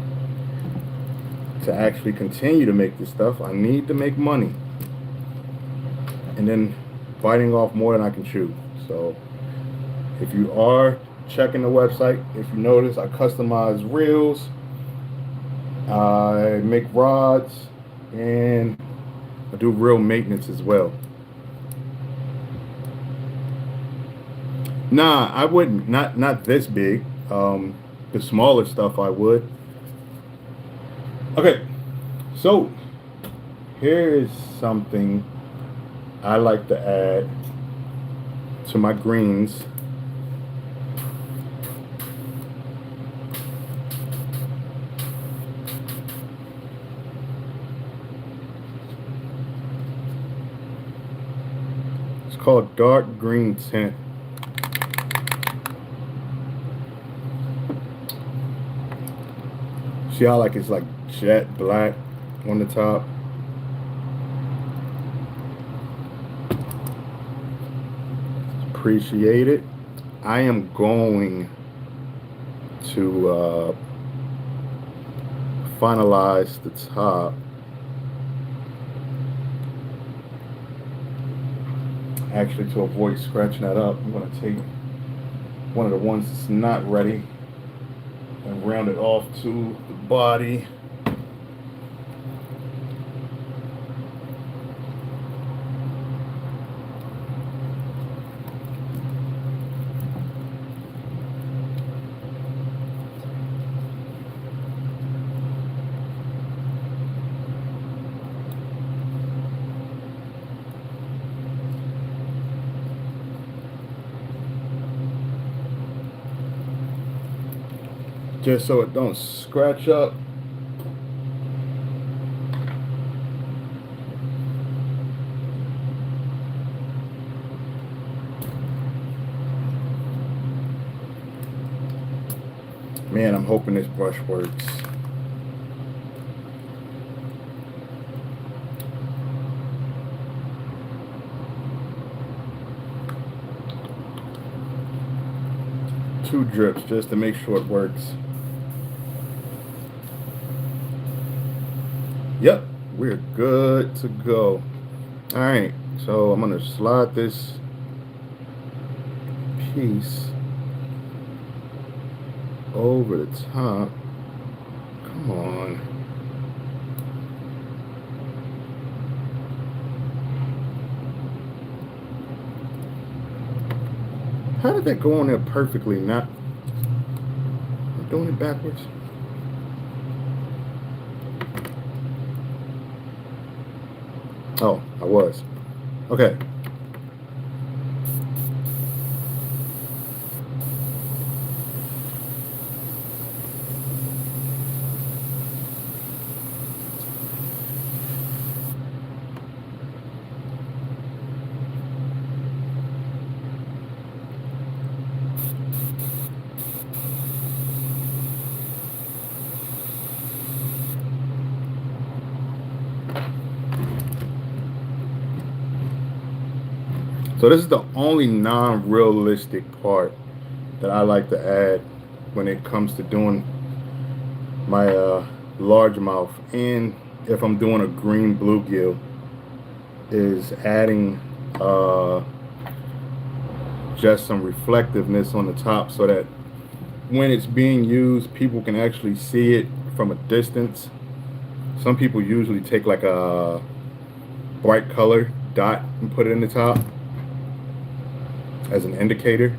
to actually continue to make this stuff, I need to make money. And then biting off more than I can chew. So if you are checking the website. If you notice, I customize reels, I make rods, and I do reel maintenance as well. Nah, I wouldn't. Not this big. The smaller stuff I would. Okay, so here is something I like to add to my greens. It's called dark green tint. See how like it's like jet black on the top? Appreciate it. I am going to finalize the top. Actually, to avoid scratching that up, I'm going to take one of the ones that's not ready and round it off to the body. Just so it don't scratch up. Man, I'm hoping this brush works. Two drips just to make sure it works. Yep, we're good to go. All right, so I'm gonna slide this piece over the top. Come on. How did that go on there perfectly? Not I'm doing it backwards. Oh, I was. Okay. So this is the only non-realistic part that I like to add when it comes to doing my largemouth, and if I'm doing a green bluegill, is adding just some reflectiveness on the top so that when it's being used, people can actually see it from a distance. Some people usually take like a bright color dot and put it in the top as an indicator.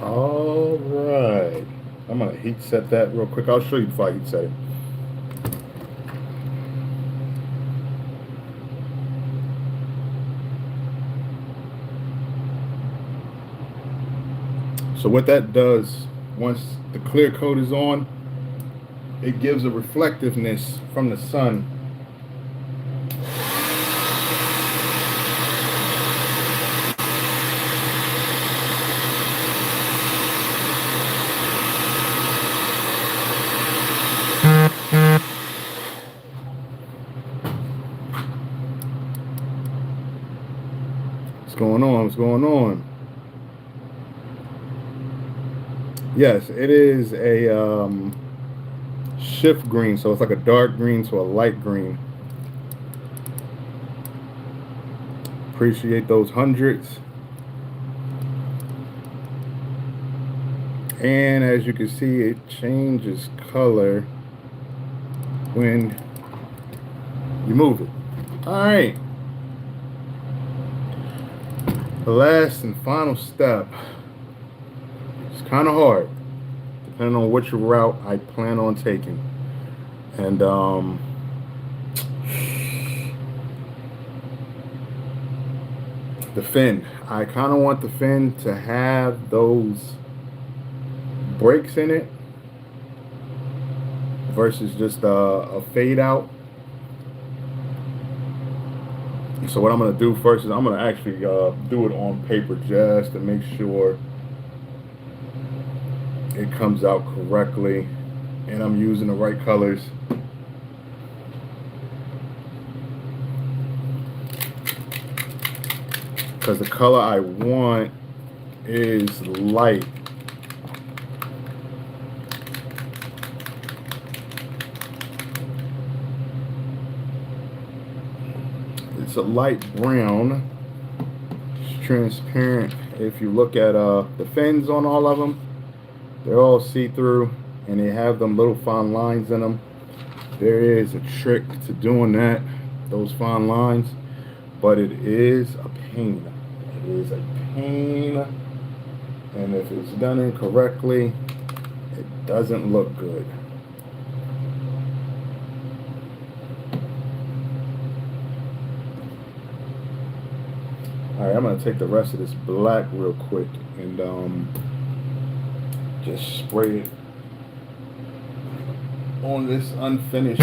All right, I'm gonna heat set that real quick. I'll show you before I heat set it. So what that does, once the clear coat is on, it gives a reflectiveness from the sun. What's going on? What's going on? Yes, it is a shift green, so it's like a dark green to a light green. Appreciate those hundreds. And as you can see, it changes color when you move it. All right. The last and final step. It's kind of hard, depending on which route I plan on taking. And the fin. I kind of want the fin to have those breaks in it versus just a fade out. So what I'm going to do first is I'm going to actually do it on paper just to make sure it comes out correctly and I'm using the right colors. Because the color I want is light. It's a light brown. It's transparent. If you look at the fins on all of them, they're all see-through and they have them little fine lines in them. There is a trick to doing that, those fine lines, but it is a pain. It is a pain, and if it's done incorrectly, it doesn't look good. Alright, I'm going to take the rest of this black real quick and just spray it on this unfinished.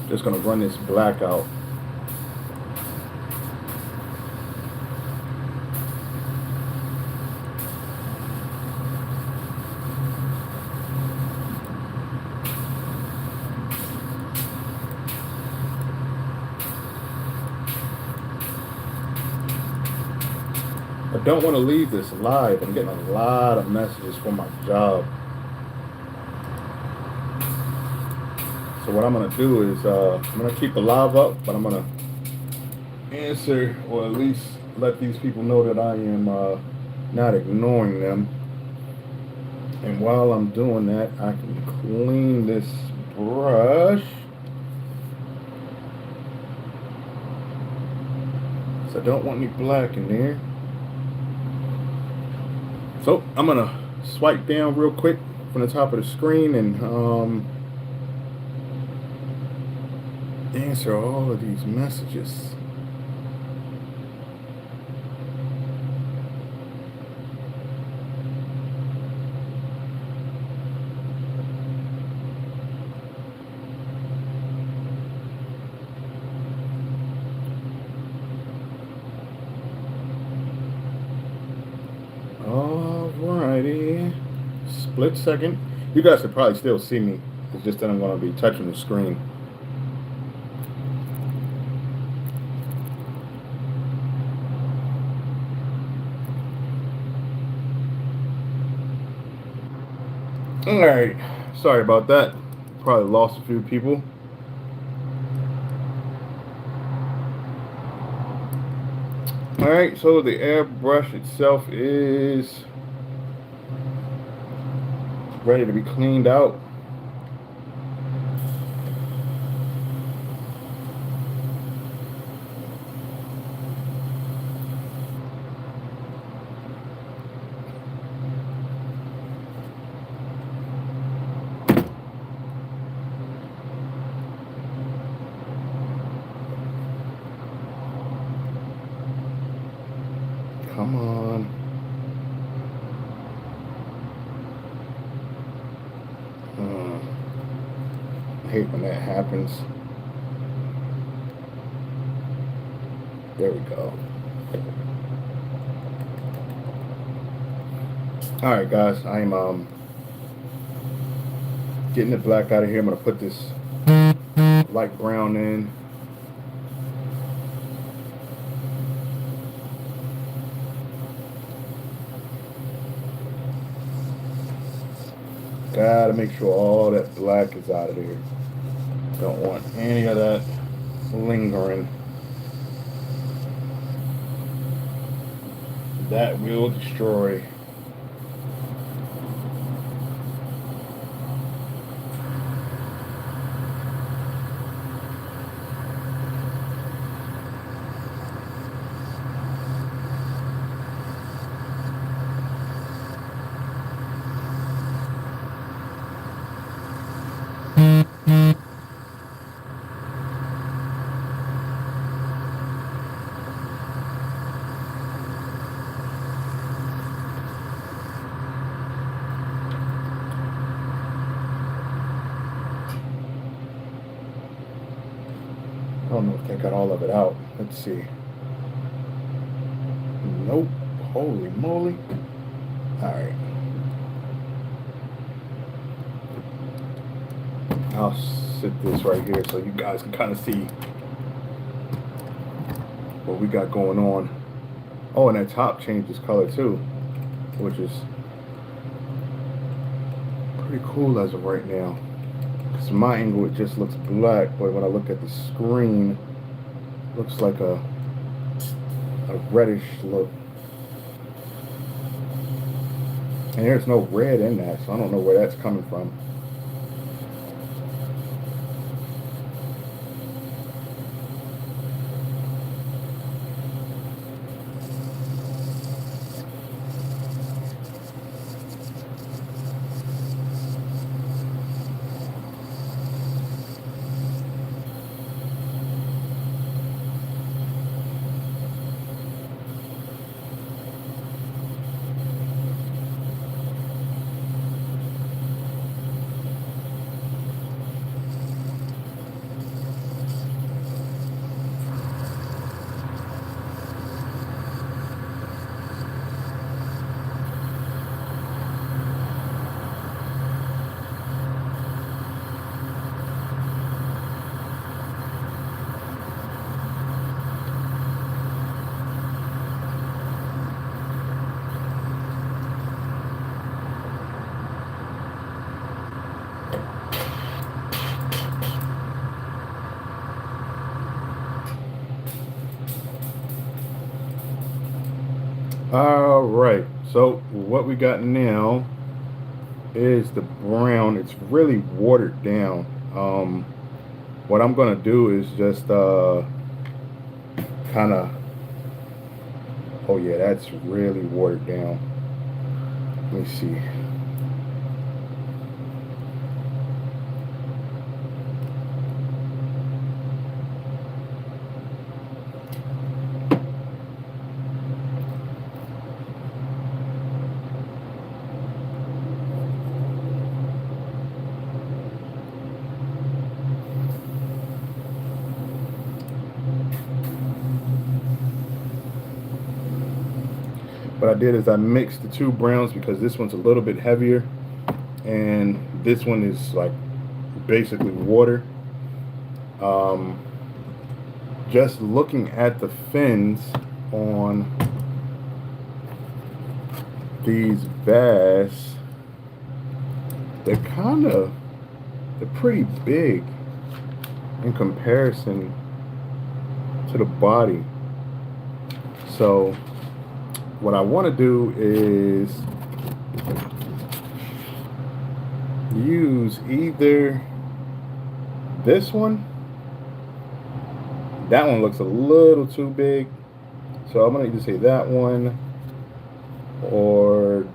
Just going to run this black out. I don't want to leave this live. I'm getting a lot of messages for my job. So what I'm going to do is I'm going to keep the live up, but I'm going to answer or at least let these people know that I am not ignoring them. And while I'm doing that, I can clean this brush. So I don't want any black in there. So I'm going to swipe down real quick from the top of the screen and answer all of these messages. Alrighty, split second. You guys could probably still see me. It's just that I'm going to be touching the screen. Alright, sorry about that. Probably lost a few people. Alright, so the airbrush itself is ready to be cleaned out. Come on. I hate when that happens. There we go. Alright guys, I'm getting the black out of here. I'm gonna put this light brown in. Gotta make sure all that black is out of there. Don't want any of that lingering. That will destroy. I don't know if they got all of it out. Let's see. Nope. Holy moly. Alright. I'll sit this right here so you guys can kind of see what we got going on. Oh, and that top changes color too, which is pretty cool as of right now. Because from my angle it just looks black, but when I look at the screen, it looks like a reddish look. And there's no red in that, so I don't know where that's coming from. Alright, so what we got now is the brown. It's really watered down. What I'm gonna do is just kind of, oh yeah, that's really watered down. Let me see. What I did is I mixed the two browns because this one's a little bit heavier and this one is like basically water. Just looking at the fins on these bass, they're pretty big in comparison to the body. So what I want to do is use either this one. That one looks a little too big, so I'm going to either say that one or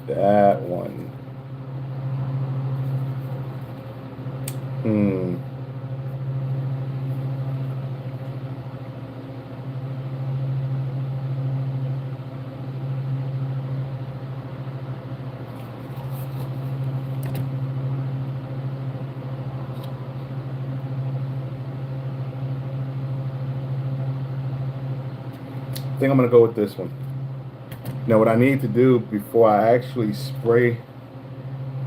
that one. I think I'm gonna go with this one. Now what I need to do before I actually spray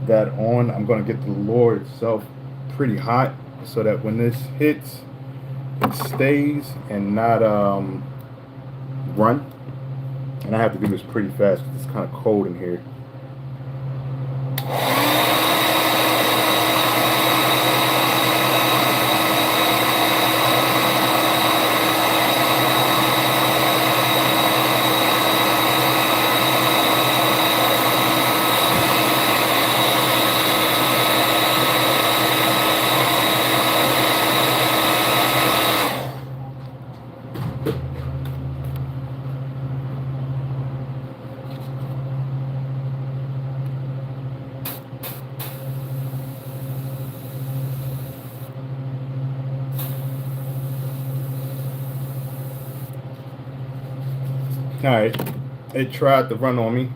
that on, I'm gonna get the lure itself pretty hot so that when this hits, it stays and not run. And I have to do this pretty fast because it's kind of cold in here. Alright, it tried to run on me.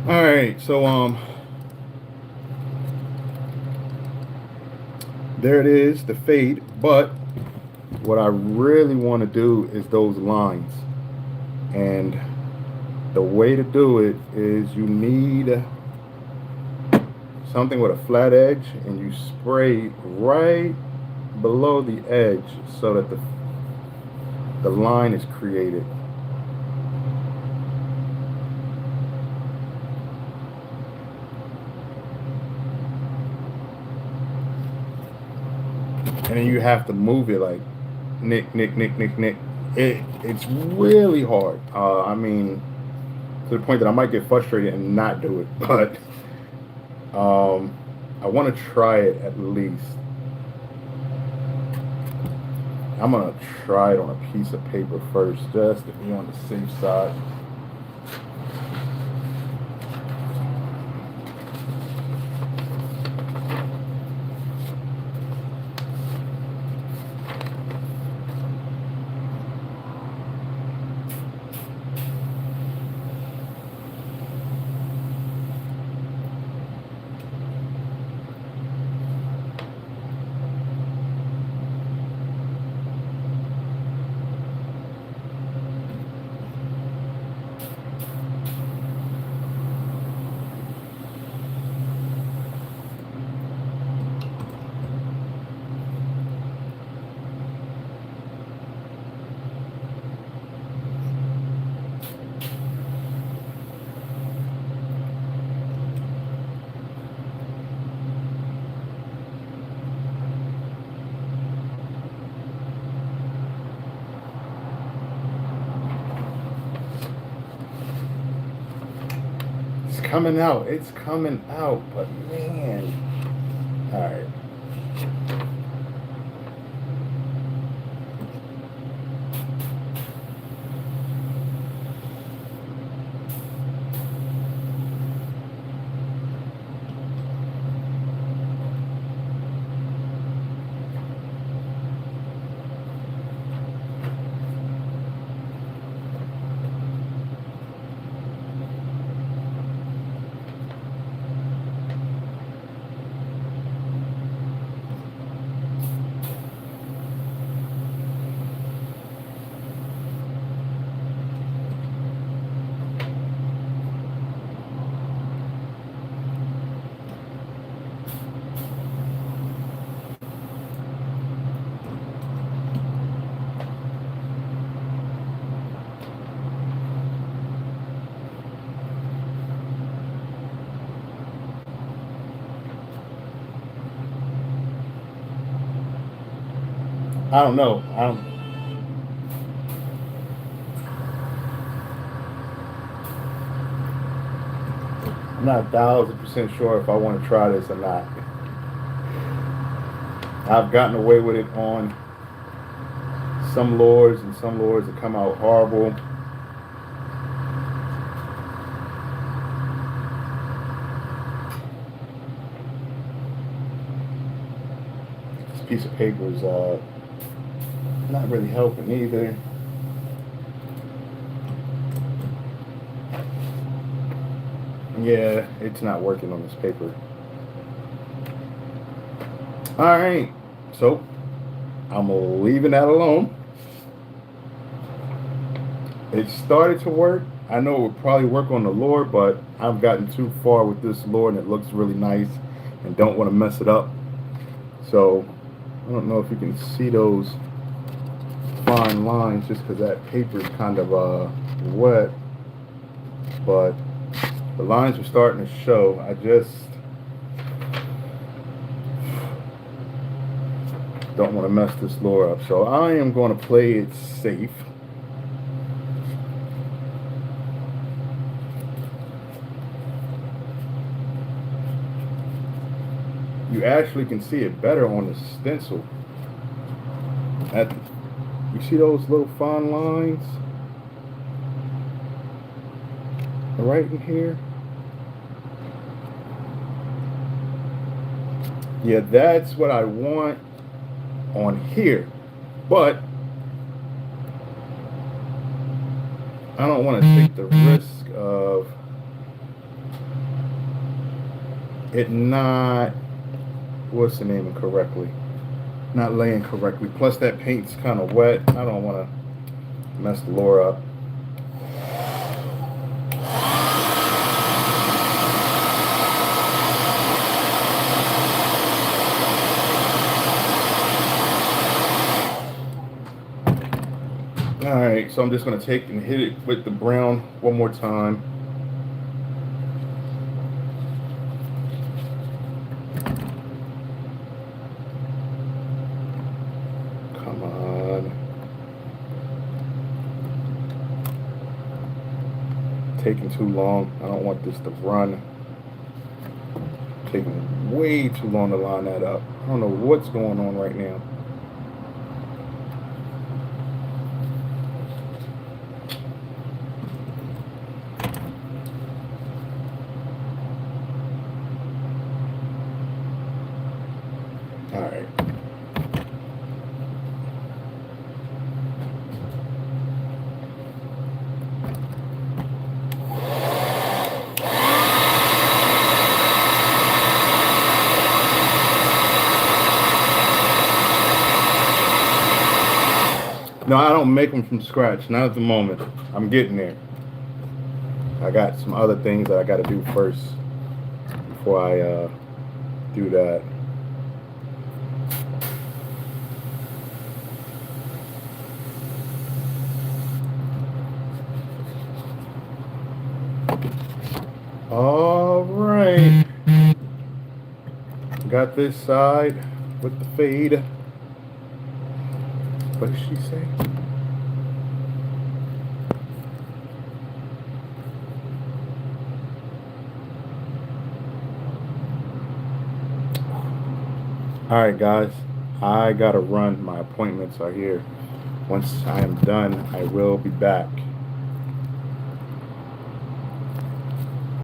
Alright, so there it is, the fade, but what I really want to do is those lines. And the way to do it is you need something with a flat edge and you spray right below the edge so that the line is created. And then you have to move it like nick, nick, nick, nick, nick. It's really hard. I mean, to the point that I might get frustrated and not do it. But I want to try it at least. I'm going to try it on a piece of paper first, just to be on the safe side. Coming out, it's coming out, but man, all right. I don't know. I'm not 1,000% sure if I want to try this or not. I've gotten away with it on some lures and some lures that come out horrible. This piece of paper is not really helping either. Yeah, it's not working on this paper. Alright, so I'm leaving that alone. It started to work. I know it would probably work on the lure, but I've gotten too far with this lure and it looks really nice and don't want to mess it up. So I don't know if you can see those fine lines just because that paper is kind of wet, but the lines are starting to show. I just don't want to mess this lure up, so I am going to play it safe. You actually can see it better on the stencil. You see those little fine lines right in here? Yeah, that's what I want on here, but I don't want to take the risk of it not, what's the name correctly, not laying correctly. Plus that paint's kind of wet. I don't want to mess the lure up. Alright, so I'm just going to take and hit it with the brown one more time. Come on. Taking too long. I don't want this to run. Taking way too long to line that up. I don't know what's going on right now. Alright. No, I don't make them from scratch. Not at the moment. I'm getting there. I got some other things that I got to do first before I do that. All right. Got this side with the fade. What did she say? Alright guys, I gotta run. My appointments are here. Once I am done, I will be back.